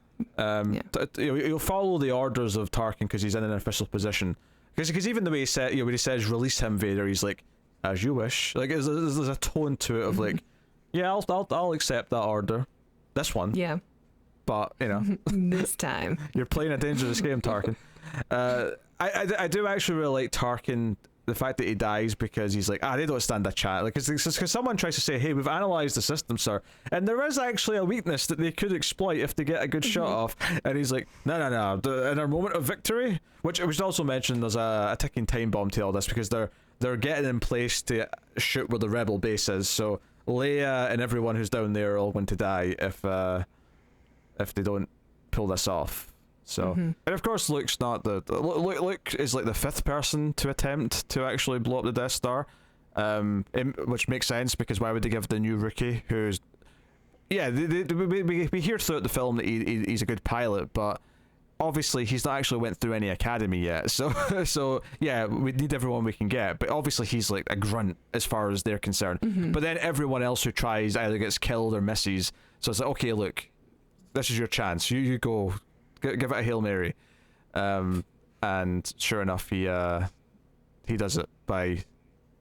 Speaker 1: He'll follow the orders of Tarkin because he's in an official position. Because even the way he said, when he says release him, Vader, he's like, as you wish. Like there's a tone to it of like, yeah, I'll accept that order, this one.
Speaker 2: Yeah.
Speaker 1: But you know,
Speaker 2: this time
Speaker 1: you're playing a dangerous game, Tarkin. I do actually really like Tarkin. The fact that he dies because he's like, they don't stand a chance. Like, because someone tries to say, hey, we've analysed the system, sir, and there is actually a weakness that they could exploit if they get a good shot off. And he's like, no. In our moment of victory, which was also mentioned, there's a ticking time bomb to all this because they're getting in place to shoot where the rebel base is. So Leia and everyone who's down there are all going to die if they don't pull this off. So, and of course, Luke's not Luke is like the fifth person to attempt to actually blow up the Death Star, which makes sense because why would they give the new rookie who's, we hear throughout the film that he's a good pilot, but obviously he's not actually went through any academy yet. So yeah, we need everyone we can get, but obviously he's like a grunt as far as they're concerned. But then everyone else who tries either gets killed or misses. So it's like, okay, Luke, this is your chance. You go. Give it a Hail Mary. And sure enough, he does it by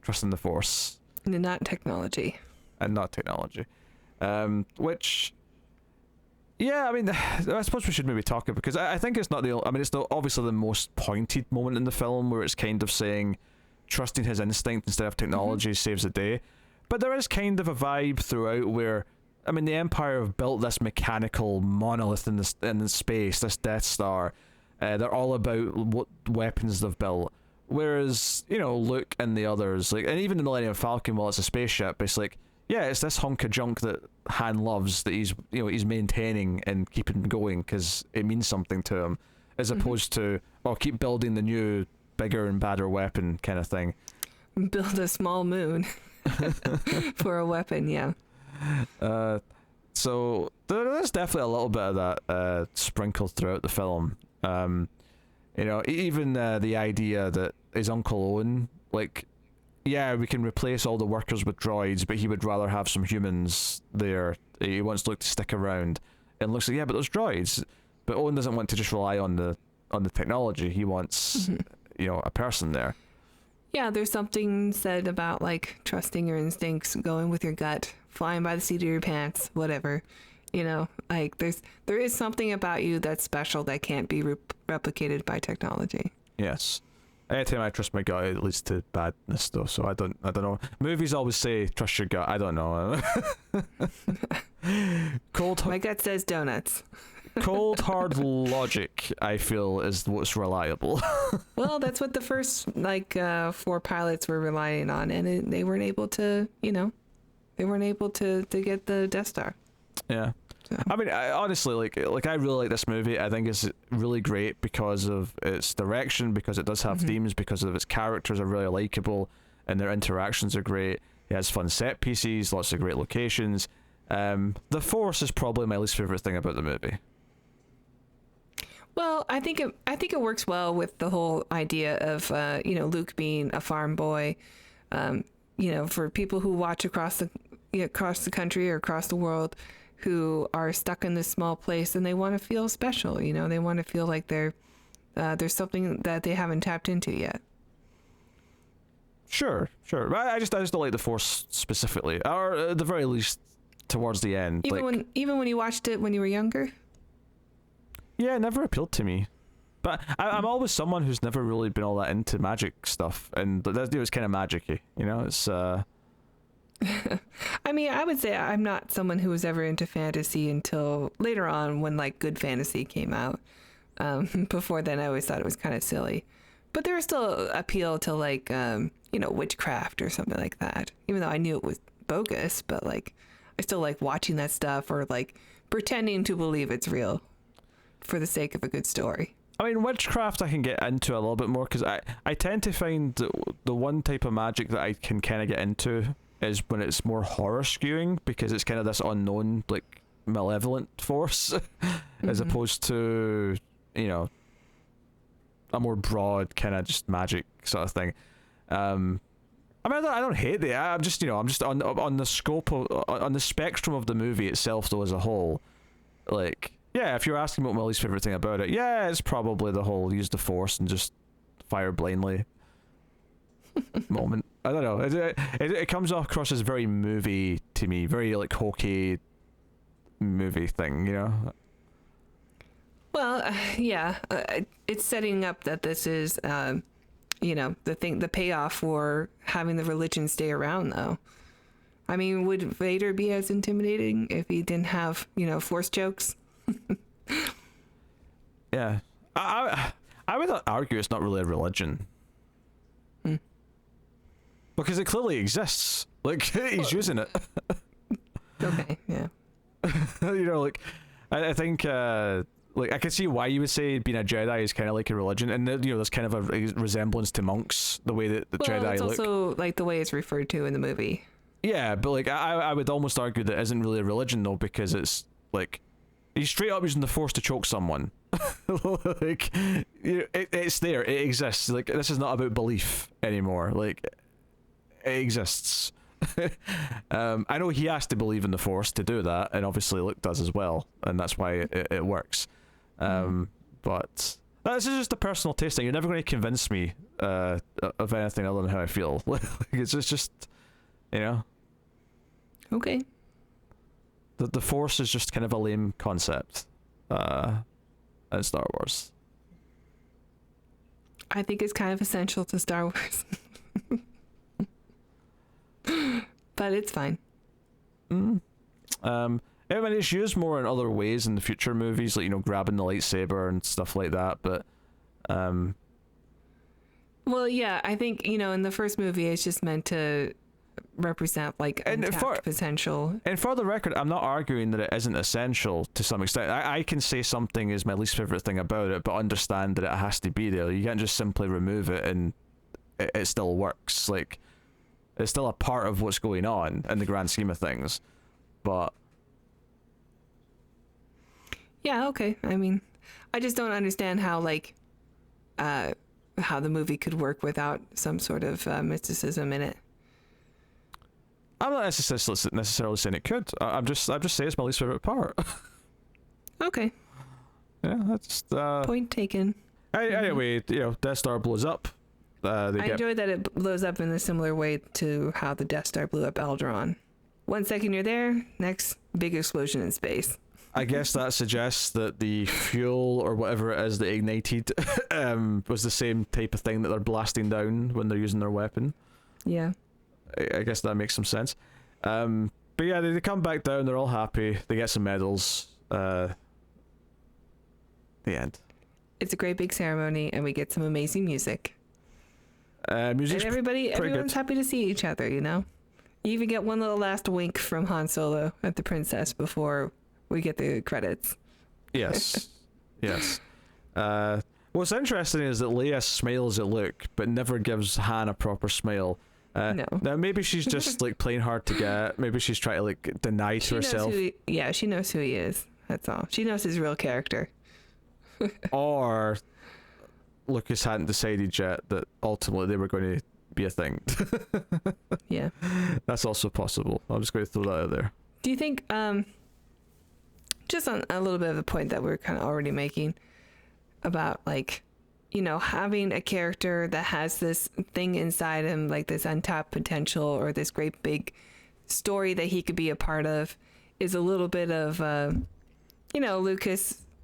Speaker 1: trusting the Force.
Speaker 2: And not technology.
Speaker 1: Which, yeah, I mean, I suppose we should maybe talk about, because I think it's not it's not obviously the most pointed moment in the film where it's kind of saying trusting his instinct instead of technology saves the day. But there is kind of a vibe throughout where, I mean, the Empire have built this mechanical monolith in space, this Death Star. They're all about what weapons they've built. Whereas, Luke and the others, like, and even the Millennium Falcon, while it's a spaceship, it's like, yeah, it's this hunk of junk that Han loves that he's maintaining and keeping going because it means something to him, as opposed to, keep building the new, bigger and badder weapon kind of thing.
Speaker 2: Build a small moon for a weapon, yeah.
Speaker 1: So there's definitely a little bit of that sprinkled throughout the film. Even the idea that his Uncle Owen, like, yeah, we can replace all the workers with droids, but he would rather have some humans there. He wants Luke to stick around, and Luke's like, yeah, but there's droids. But Owen doesn't want to just rely on the technology. He wants a person there.
Speaker 2: Yeah, there's something said about like trusting your instincts, going with your gut, flying by the seat of your pants, whatever. Like there is something about you that's special that can't be replicated by technology.
Speaker 1: Yes. Anytime I trust my gut, it leads to badness, though. So I don't know. Movies always say trust your gut. I don't know.
Speaker 2: My gut says donuts.
Speaker 1: Cold hard logic, I feel, is what's reliable.
Speaker 2: Well, that's what the first 4 pilots were relying on, and they weren't able to, to get the Death Star.
Speaker 1: Yeah. So. I mean, I honestly I really like this movie. I think it's really great because of its direction, because it does have themes, because of its characters are really likable, and their interactions are great. It has fun set pieces, lots of great locations. The Force is probably my least favorite thing about the movie.
Speaker 2: Well, I think it works well with the whole idea of Luke being a farm boy. For people who watch across the country or across the world, who are stuck in this small place and they want to feel special. They want to feel like there's something that they haven't tapped into yet.
Speaker 1: Sure. I just don't like the Force specifically, or at the very least towards the end.
Speaker 2: Even when you watched it when you were younger.
Speaker 1: Yeah, it never appealed to me. But I'm always someone who's never really been all that into magic stuff, and that was kind of magic-y, It's
Speaker 2: I mean, I would say I'm not someone who was ever into fantasy until later on when good fantasy came out. Before then, I always thought it was kind of silly, but there was still appeal to witchcraft or something like that. Even though I knew it was bogus, but I still like watching that stuff or pretending to believe it's real for the sake of a good story.
Speaker 1: I mean, witchcraft I can get into a little bit more because I tend to find that the one type of magic that I can kind of get into is when it's more horror skewing, because it's kind of this unknown, malevolent force, as opposed to, a more broad kind of just magic sort of thing. I mean, I don't hate it. I'm just on the scope on the spectrum of the movie itself, though, as a whole. Yeah, if you're asking what my least favorite thing about it, yeah, it's probably the whole use the Force and just fire blindly moment. I don't know. It comes across as very movie to me, very like hokey movie thing, you know.
Speaker 2: Well, yeah, it's setting up that this is, the payoff for having the religion stay around, though. I mean, would Vader be as intimidating if he didn't have, force jokes?
Speaker 1: Yeah, I would argue it's not really a religion. Because it clearly exists. Like, he's using it.
Speaker 2: Okay, yeah.
Speaker 1: Like, I think, like, I can see why you would say being a Jedi is kind of like a religion, and there's kind of a resemblance to monks, the way that the Jedi
Speaker 2: it's
Speaker 1: look.
Speaker 2: also like the way it's referred to in the movie.
Speaker 1: Yeah, but like, I would almost argue that it isn't really a religion though, because it's like he's straight up using the Force to choke someone. Like, it's there, it exists. Like, this is not about belief anymore. Like, it exists. I know he has to believe in the Force to do that, and obviously Luke does as well, and that's why it works. But this is just a personal taste thing. You're never going to convince me of anything other than how I feel. Like, it's just,
Speaker 2: Okay.
Speaker 1: The Force is just kind of a lame concept in Star Wars.
Speaker 2: I think it's kind of essential to Star Wars. But it's fine.
Speaker 1: I mean, it's used more in other ways in the future movies, like, grabbing the lightsaber and stuff like that, but
Speaker 2: well, yeah, I think, in the first movie it's just meant to represent like untapped potential.
Speaker 1: And for the record, I'm not arguing that it isn't essential to some extent. I can say something is my least favorite thing about it, but understand that it has to be there. You can't just simply remove it and it still works. Like, it's still a part of what's going on in the grand scheme of things. But
Speaker 2: yeah, okay. I mean, I just don't understand how how the movie could work without some sort of mysticism in it.
Speaker 1: I'm not necessarily saying it could. I'm just saying it's my least favorite part.
Speaker 2: Okay.
Speaker 1: Yeah, that's
Speaker 2: point taken.
Speaker 1: Anyway, Death Star blows up. I
Speaker 2: enjoy that it blows up in a similar way to how the Death Star blew up Alderaan. 1 second you're there, next big explosion in space.
Speaker 1: I guess that suggests that the fuel or whatever it is that ignited was the same type of thing that they're blasting down when they're using their weapon.
Speaker 2: Yeah.
Speaker 1: I guess that makes some sense. But yeah, they come back down, they're all happy, they get some medals. The end.
Speaker 2: It's a great big ceremony, and we get some amazing music.
Speaker 1: Music's
Speaker 2: and everyone's happy to see each other, You even get one little last wink from Han Solo at the princess before we get the credits.
Speaker 1: Yes. Yes. What's interesting is that Leia smiles at Luke, but never gives Han a proper smile.
Speaker 2: No.
Speaker 1: Now, maybe she's just like playing hard to get. Maybe she's trying to like deny to herself.
Speaker 2: She knows who he is. That's all. She knows his real character.
Speaker 1: Or Lucas hadn't decided yet that ultimately they were going to be a thing.
Speaker 2: Yeah.
Speaker 1: That's also possible. I'm just going to throw that out there.
Speaker 2: Do you think, just on a little bit of a point that we're kind of already making about having a character that has this thing inside him, like this untapped potential or this great big story that he could be a part of, is a little bit of,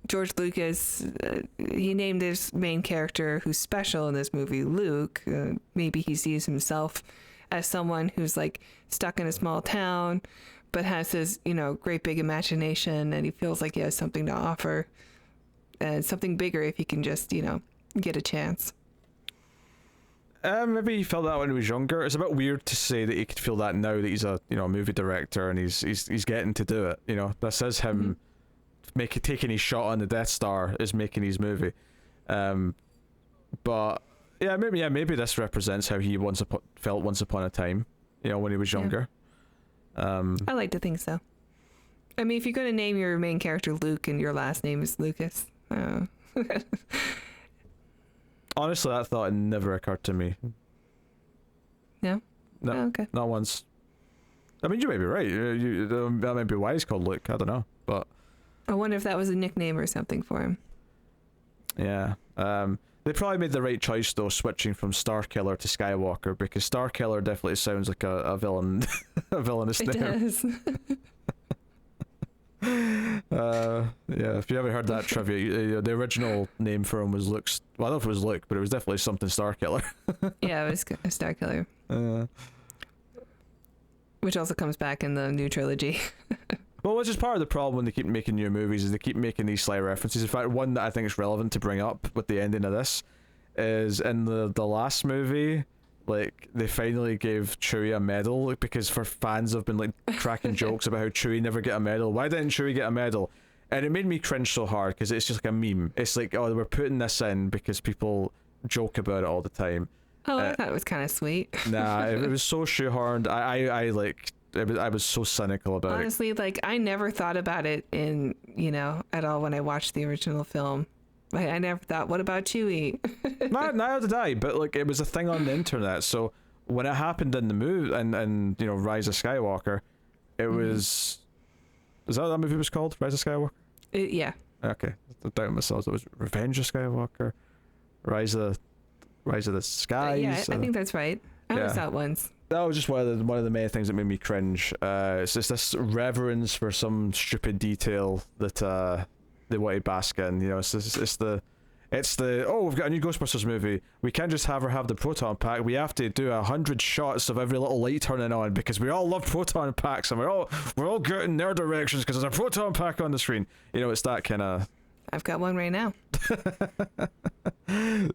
Speaker 2: George Lucas, he named his main character who's special in this movie Luke. Maybe he sees himself as someone who's like stuck in a small town, but has this, great big imagination, and he feels like he has something to offer and something bigger if he can just, get a chance.
Speaker 1: Maybe he felt that when he was younger. It's a bit weird to say that he could feel that now that he's a movie director and he's getting to do it. This is him taking his shot on the Death Star is making his movie. But maybe this represents how he felt once upon a time. When he was younger.
Speaker 2: I like to think so. I mean, if you're going to name your main character Luke and your last name is Lucas.
Speaker 1: Honestly, that thought never occurred to me.
Speaker 2: No?
Speaker 1: No,
Speaker 2: okay.
Speaker 1: Not once. I mean, you may be right. That might be why he's called Luke. I don't know, but
Speaker 2: I wonder if that was a nickname or something for him.
Speaker 1: Yeah. They probably made the right choice though, switching from Starkiller to Skywalker, because Starkiller definitely sounds like a villain, a villainous
Speaker 2: It
Speaker 1: name.
Speaker 2: does.
Speaker 1: Yeah, if you haven't heard that trivia, the original name for him was Luke. Well, I don't know if it was Luke, but it was definitely something Starkiller.
Speaker 2: Yeah, it was a Starkiller. Which also comes back in the new trilogy.
Speaker 1: Well, which is part of the problem when they keep making new movies, is they keep making these slight references. In fact, one that I think is relevant to bring up with the ending of this is in the last movie, like, they finally gave Chewie a medal, because for fans have been like cracking jokes about how Chewie never get a medal. Why didn't Chewie get a medal? And it made me cringe so hard, because it's just like a meme. It's like, oh, we're putting this in because people joke about it all the time.
Speaker 2: Oh, I thought it was kind of sweet.
Speaker 1: Nah, it was so shoehorned. I like, I was so cynical about it.
Speaker 2: Honestly, like, I never thought about it at all when I watched the original film. I never thought, what about Chewie?
Speaker 1: Neither did I, but like, it was a thing on the internet. So when it happened in the movie and Rise of Skywalker, it was, is that what that movie was called? Rise of Skywalker?
Speaker 2: Yeah.
Speaker 1: Okay, I doubt myself. It was Revenge of Skywalker, Rise of the Skies.
Speaker 2: Yeah, I think that's right. I
Speaker 1: yeah.
Speaker 2: was out once.
Speaker 1: That was just one of the many things that made me cringe. It's just this reverence for some stupid detail that they want to bask in. It's the oh, we've got a new Ghostbusters movie. We can't just have her have the proton pack. We have to do 100 shots of every little light turning on, because we all love proton packs, and we're all going in their directions because there's a proton pack on the screen. It's that kind of.
Speaker 2: I've got one right now.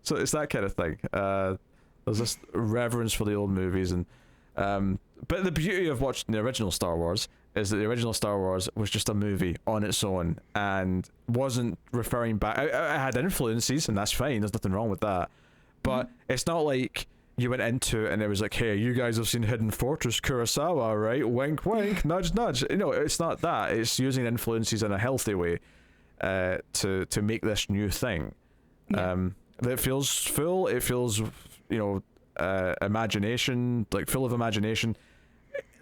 Speaker 1: So it's that kind of thing. There's this reverence for the old movies, and but the beauty of watching the original Star Wars is that the original Star Wars was just a movie on its own and wasn't referring back. It had influences, and that's fine. There's nothing wrong with that. But it's not like you went into it and it was like, hey, you guys have seen Hidden Fortress Kurosawa, right? Wink, wink, nudge, nudge. It's not that. It's using influences in a healthy way to make this new thing.
Speaker 2: Yeah.
Speaker 1: That feels full. It feels, imagination, like full of imagination.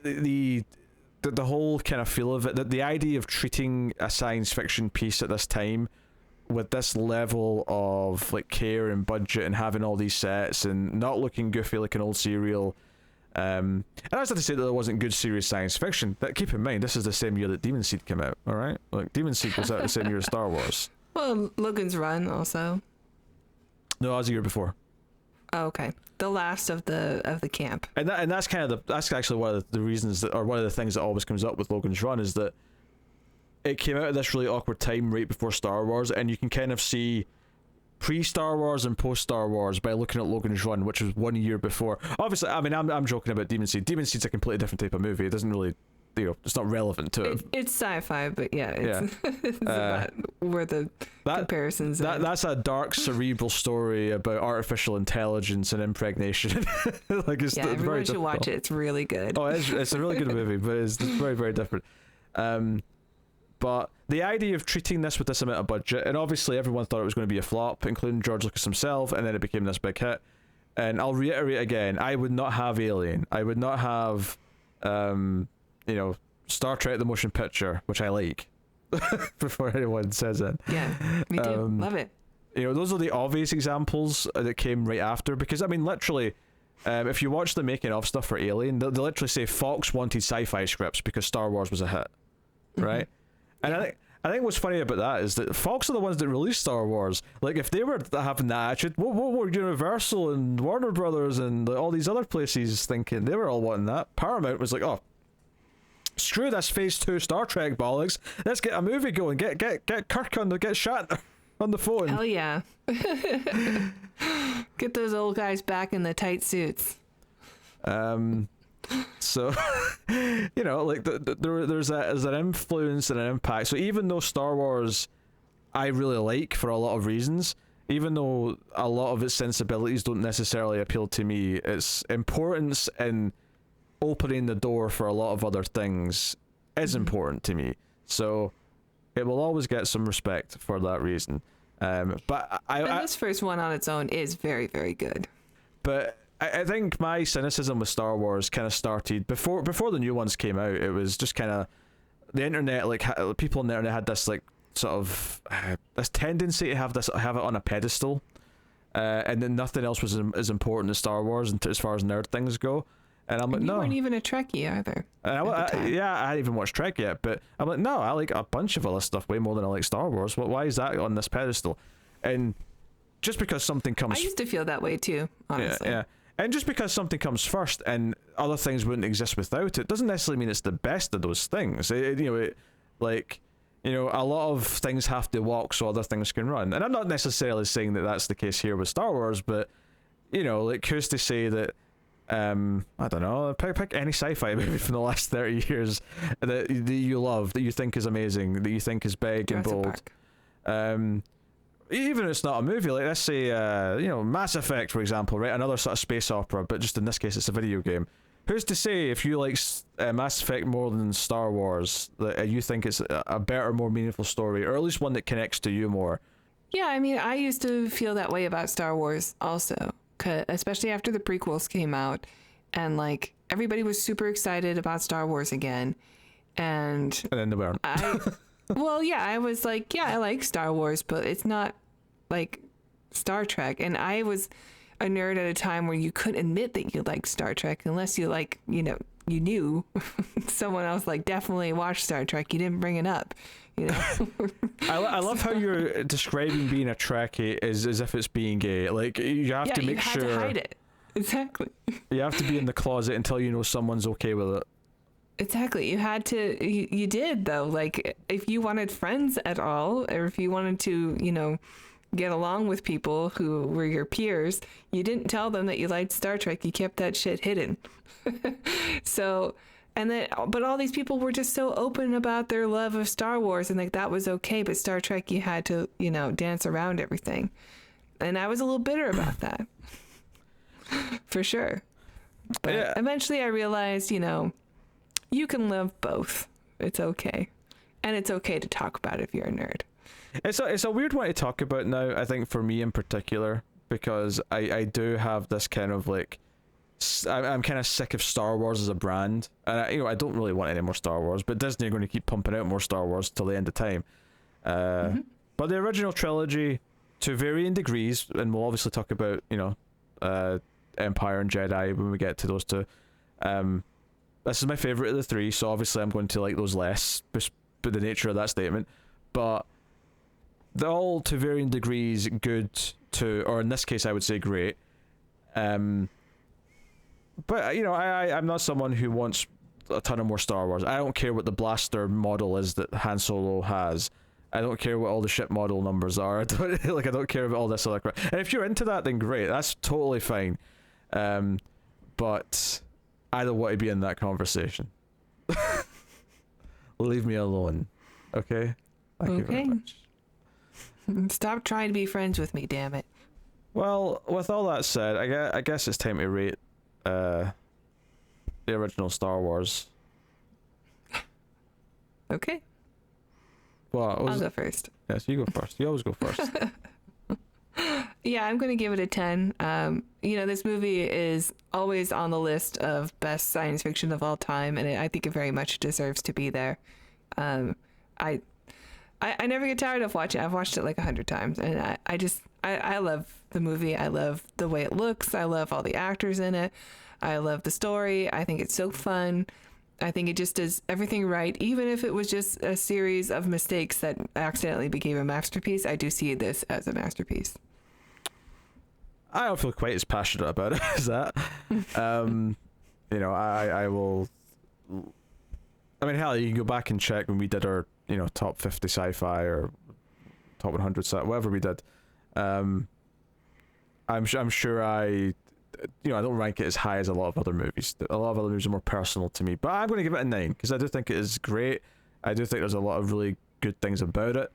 Speaker 1: The whole kind of feel of it, the idea of treating a science fiction piece at this time with this level of like care and budget and having all these sets and not looking goofy like an old serial. And that's not to say that there wasn't good serious science fiction. But keep in mind, this is the same year that Demon Seed came out. All right, like Demon Seed was out the same year as Star Wars.
Speaker 2: Well, Logan's Run also.
Speaker 1: No, that was the year before.
Speaker 2: Oh, okay. The last of the camp.
Speaker 1: And that's kind of that's actually one of the reasons that, or one of the things that always comes up with Logan's Run, is that it came out at this really awkward time right before Star Wars, and you can kind of see pre-Star Wars and post-Star Wars by looking at Logan's Run, which was 1 year before. Obviously, I mean, I'm joking about Demon Seed. Demon Seed's a completely different type of movie. It doesn't really, it's not relevant to it.
Speaker 2: It's sci-fi, but yeah, it's about where the comparisons.
Speaker 1: That's a dark, cerebral story about artificial intelligence and impregnation. Like, it's
Speaker 2: everyone should watch it. It's really good.
Speaker 1: Oh, it's a really good movie, but it's very, very different. But the idea of treating this with this amount of budget, and obviously everyone thought it was going to be a flop, including George Lucas himself, and then it became this big hit. And I'll reiterate again, I would not have Alien. I would not have, Star Trek the motion picture, which I like, before anyone says it.
Speaker 2: Yeah, me too. Love it.
Speaker 1: Those are the obvious examples that came right after, because, I mean, literally, if you watch the making of stuff for Alien, they literally say Fox wanted sci-fi scripts because Star Wars was a hit, right? And I think what's funny about that is that Fox are the ones that released Star Wars. Like, if they were having that attitude, what were Universal and Warner Brothers and all these other places thinking? They were all wanting that. Paramount was like, oh, screw this Phase 2 Star Trek bollocks. Let's get a movie going. Get Kirk get Shatner on the phone.
Speaker 2: Hell yeah. Get those old guys back in the tight suits.
Speaker 1: So, like there's an influence and an impact. So even though Star Wars I really like for a lot of reasons, even though a lot of its sensibilities don't necessarily appeal to me, its importance in opening the door for a lot of other things is important to me. So it will always get some respect for that reason. But
Speaker 2: this first one on its own is very, very good.
Speaker 1: But I think my cynicism with Star Wars kind of started before the new ones came out. It was just kind of the internet, like people on the internet had this like sort of this tendency to have it on a pedestal, and then nothing else was as important as Star Wars as far as nerd things go. And I'm like,
Speaker 2: you
Speaker 1: no.
Speaker 2: weren't even a Trekkie either.
Speaker 1: And I hadn't even watched Trek yet, but I'm like, no, I like a bunch of other stuff way more than I like Star Wars. Why is that on this pedestal? And just because something comes...
Speaker 2: I used to feel that way too, honestly.
Speaker 1: Yeah. And just because something comes first and other things wouldn't exist without it, doesn't necessarily mean it's the best of those things. A lot of things have to walk so other things can run. And I'm not necessarily saying that that's the case here with Star Wars, but, like, who's to say that, I don't know, pick any sci-fi movie from the last 30 years that you love, that you think is amazing, that you think is big
Speaker 2: Jurassic
Speaker 1: and bold.
Speaker 2: Park.
Speaker 1: Even if it's not a movie, like let's say, Mass Effect, for example, right? Another sort of space opera, but just in this case, it's a video game. Who's to say if you like Mass Effect more than Star Wars, that you think it's a better, more meaningful story, or at least one that connects to you more?
Speaker 2: Yeah, I mean, I used to feel that way about Star Wars also, especially after the prequels came out, and like everybody was super excited about Star Wars again, and
Speaker 1: then they weren't.
Speaker 2: Well, yeah, I was like, yeah, I like Star Wars, but it's not like Star Trek. And I was a nerd at a time where you couldn't admit that you liked Star Trek unless you you knew someone else like definitely watched Star Trek. You didn't bring it up,
Speaker 1: I love how you're describing being a Trekkie as if it's being gay. Like you have to make sure.
Speaker 2: You had to hide it. Exactly.
Speaker 1: You have to be in the closet until you know someone's okay with it.
Speaker 2: Exactly. You had to, you did though. Like if you wanted friends at all, or if you wanted to, get along with people who were your peers, you didn't tell them that you liked Star Trek. You kept that shit hidden. But all these people were just so open about their love of Star Wars and like that was okay. But Star Trek, you had to, dance around everything. And I was a little bitter about that. For sure. But eventually I realized, you can love both. It's okay. And it's okay to talk about it if you're a nerd.
Speaker 1: It's a weird one to talk about now, I think, for me in particular, because I do have this kind of like... I'm kind of sick of Star Wars as a brand. And I don't really want any more Star Wars, but Disney are going to keep pumping out more Star Wars till the end of time. But the original trilogy, to varying degrees, and we'll obviously talk about, Empire and Jedi when we get to those two. This is my favorite of the three, so obviously I'm going to like those less, but the nature of that statement. But they're all to varying degrees good to, or in this case I would say great. But I'm not someone who wants a ton of more Star Wars. I don't care what the blaster model is that Han Solo has. I don't care what all the ship model numbers are. I don't care about all this other crap. And if you're into that, then great. That's totally fine. But I don't want to be in that conversation. Leave me alone. Okay? Thank you very much.
Speaker 2: Stop trying to be friends with me, damn it.
Speaker 1: Well, with all that said, I guess it's time to rate the original Star Wars.
Speaker 2: Okay.
Speaker 1: Well,
Speaker 2: I'll go first.
Speaker 1: Yes, you go first. You always go first.
Speaker 2: Yeah, I'm going to give it a 10. This movie is always on the list of best science fiction of all time, and I think it very much deserves to be there. I never get tired of watching it. I've watched it like 100 times, and I love the movie. I love the way it looks. I love all the actors in it. I love the story. I think it's so fun. I think it just does everything right. Even if it was just a series of mistakes that accidentally became a masterpiece, I do see this as a masterpiece.
Speaker 1: I don't feel quite as passionate about it as that. I will... I mean, hell, you can go back and check when we did our, top 50 sci-fi or top 100 whatever we did. I'm sure I don't rank it as high as a lot of other movies. A lot of other movies are more personal to me, but I'm going to give it a 9 because I do think it is great. I do think there's a lot of really good things about it.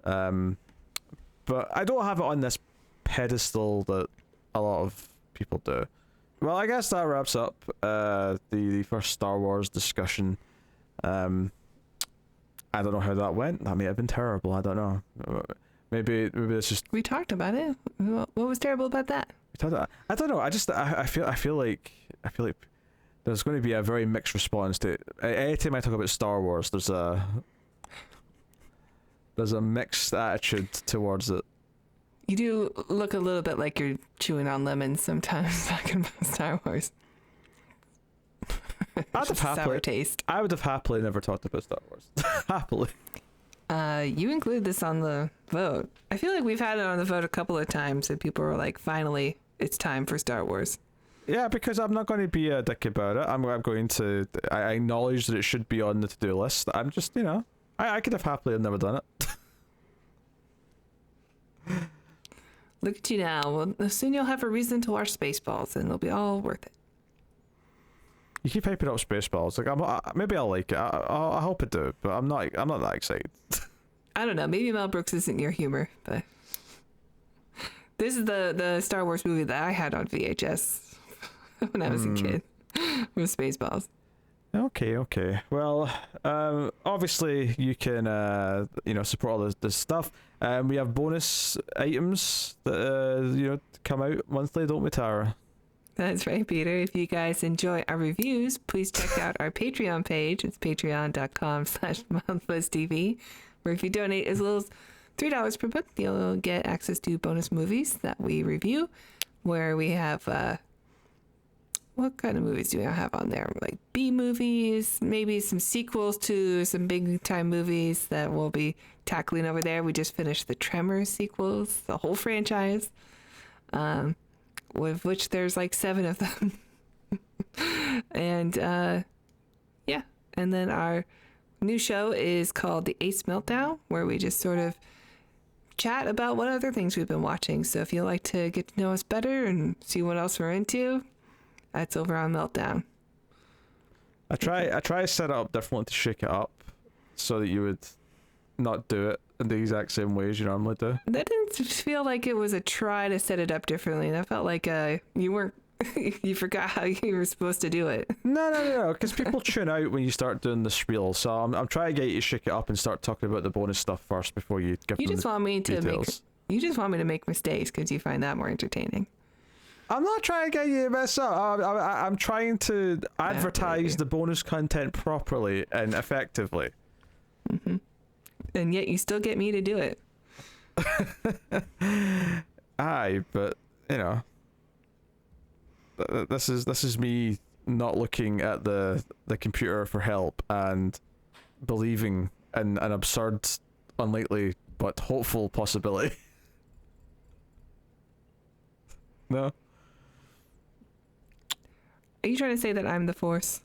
Speaker 1: But I don't have it on this pedestal that a lot of people do. Well, I guess that wraps up the first Star Wars discussion. I don't know how that went. That may have been terrible. I don't know. Maybe it's just...
Speaker 2: We talked about it. What was terrible about that?
Speaker 1: I don't know. I feel like there's going to be a very mixed response to it. Anytime I talk about Star Wars, there's a mixed attitude towards it.
Speaker 2: You do look a little bit like you're chewing on lemons sometimes talking about Star Wars.
Speaker 1: I'd have
Speaker 2: Sour
Speaker 1: happily,
Speaker 2: taste.
Speaker 1: I would have happily never talked about Star Wars. Happily.
Speaker 2: You include this on the vote. I feel like we've had it on the vote a couple of times and people were like, finally, it's time for Star Wars.
Speaker 1: Yeah, because I'm not going to be a dick about it. I'm going to... I acknowledge that it should be on the to-do list. I'm just, you know... I could have happily never done it.
Speaker 2: Look at you now. Well, soon you'll have a reason to watch Spaceballs and it'll be all worth it.
Speaker 1: You keep hyping up Spaceballs. Like, maybe I'll like it. I hope I do, but I'm not that excited.
Speaker 2: I don't know. Maybe Mel Brooks isn't your humor, but... This is the Star Wars movie that I had on VHS when I was a kid. With Spaceballs.
Speaker 1: Okay. Well, obviously you can, support all this stuff. We have bonus items that, come out monthly, don't we, Tara?
Speaker 2: That's right, Peter. If you guys enjoy our reviews, please check out our Patreon page. It's patreon.com/MildFuzzTV, where if you donate as little as $3 per book, you'll get access to bonus movies that we review, where we have... what kind of movies do we have on there? Like B movies, maybe some sequels to some big time movies that we'll be tackling over there. We just finished the Tremors sequels, the whole franchise, with which there's like 7 of them. And yeah, and then our new show is called The Ace Meltdown, where we just sort of chat about what other things we've been watching. So if you'd like to get to know us better and see what else we're into, that's over on Meltdown.
Speaker 1: I try to set it up differently to shake it up so that you would not do it in the exact same ways you normally do.
Speaker 2: That didn't feel like it was a try to set it up differently. That felt like you weren't you forgot how you were supposed to do it.
Speaker 1: No, because people tune out when you start doing the spiel. So I'm trying to get you to shake it up and start talking about the bonus stuff first before you give
Speaker 2: You
Speaker 1: them
Speaker 2: just want me to
Speaker 1: details.
Speaker 2: You just want me to make mistakes because you find that more entertaining.
Speaker 1: I'm not trying to get you to mess up. I'm trying to advertise the bonus content properly and effectively.
Speaker 2: Mm-hmm. And yet you still get me to do it.
Speaker 1: Aye, but this is me not looking at the computer for help and believing in an absurd, unlikely but hopeful possibility. No.
Speaker 2: Are you trying to say that I'm the Force?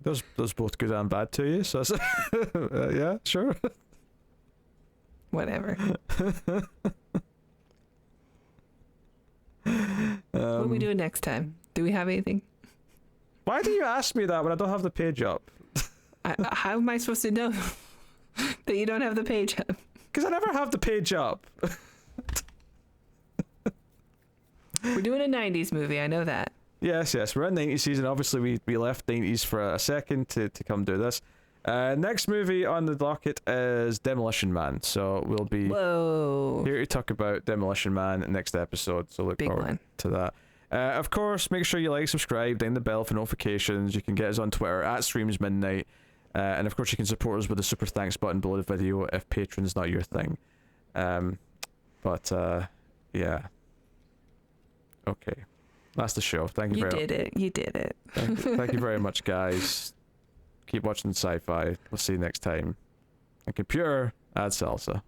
Speaker 1: There's both good and bad to you, so yeah, sure.
Speaker 2: Whatever. What are we doing next time? Do we have anything?
Speaker 1: Why do you ask me that when I don't have the page up?
Speaker 2: How am I supposed to know that you don't have the page up?
Speaker 1: Because I never have the page up.
Speaker 2: We're doing a 90s movie, I know that.
Speaker 1: Yes, we're in 90s season. Obviously, we left 90s for a second to come do this. Next movie on the docket is Demolition Man. So we'll be here to talk about Demolition Man next episode. So look forward to that. Of course, make sure you like, subscribe, ding the bell for notifications. You can get us on Twitter at StreamsMidnight. And of course, you can support us with the super thanks button below the video if Patreon's not your thing. Yeah. Okay. That's the show. Thank you very much.
Speaker 2: You did it.
Speaker 1: Thank you very much, guys. Keep watching sci-fi. We'll see you next time. And computer, add salsa.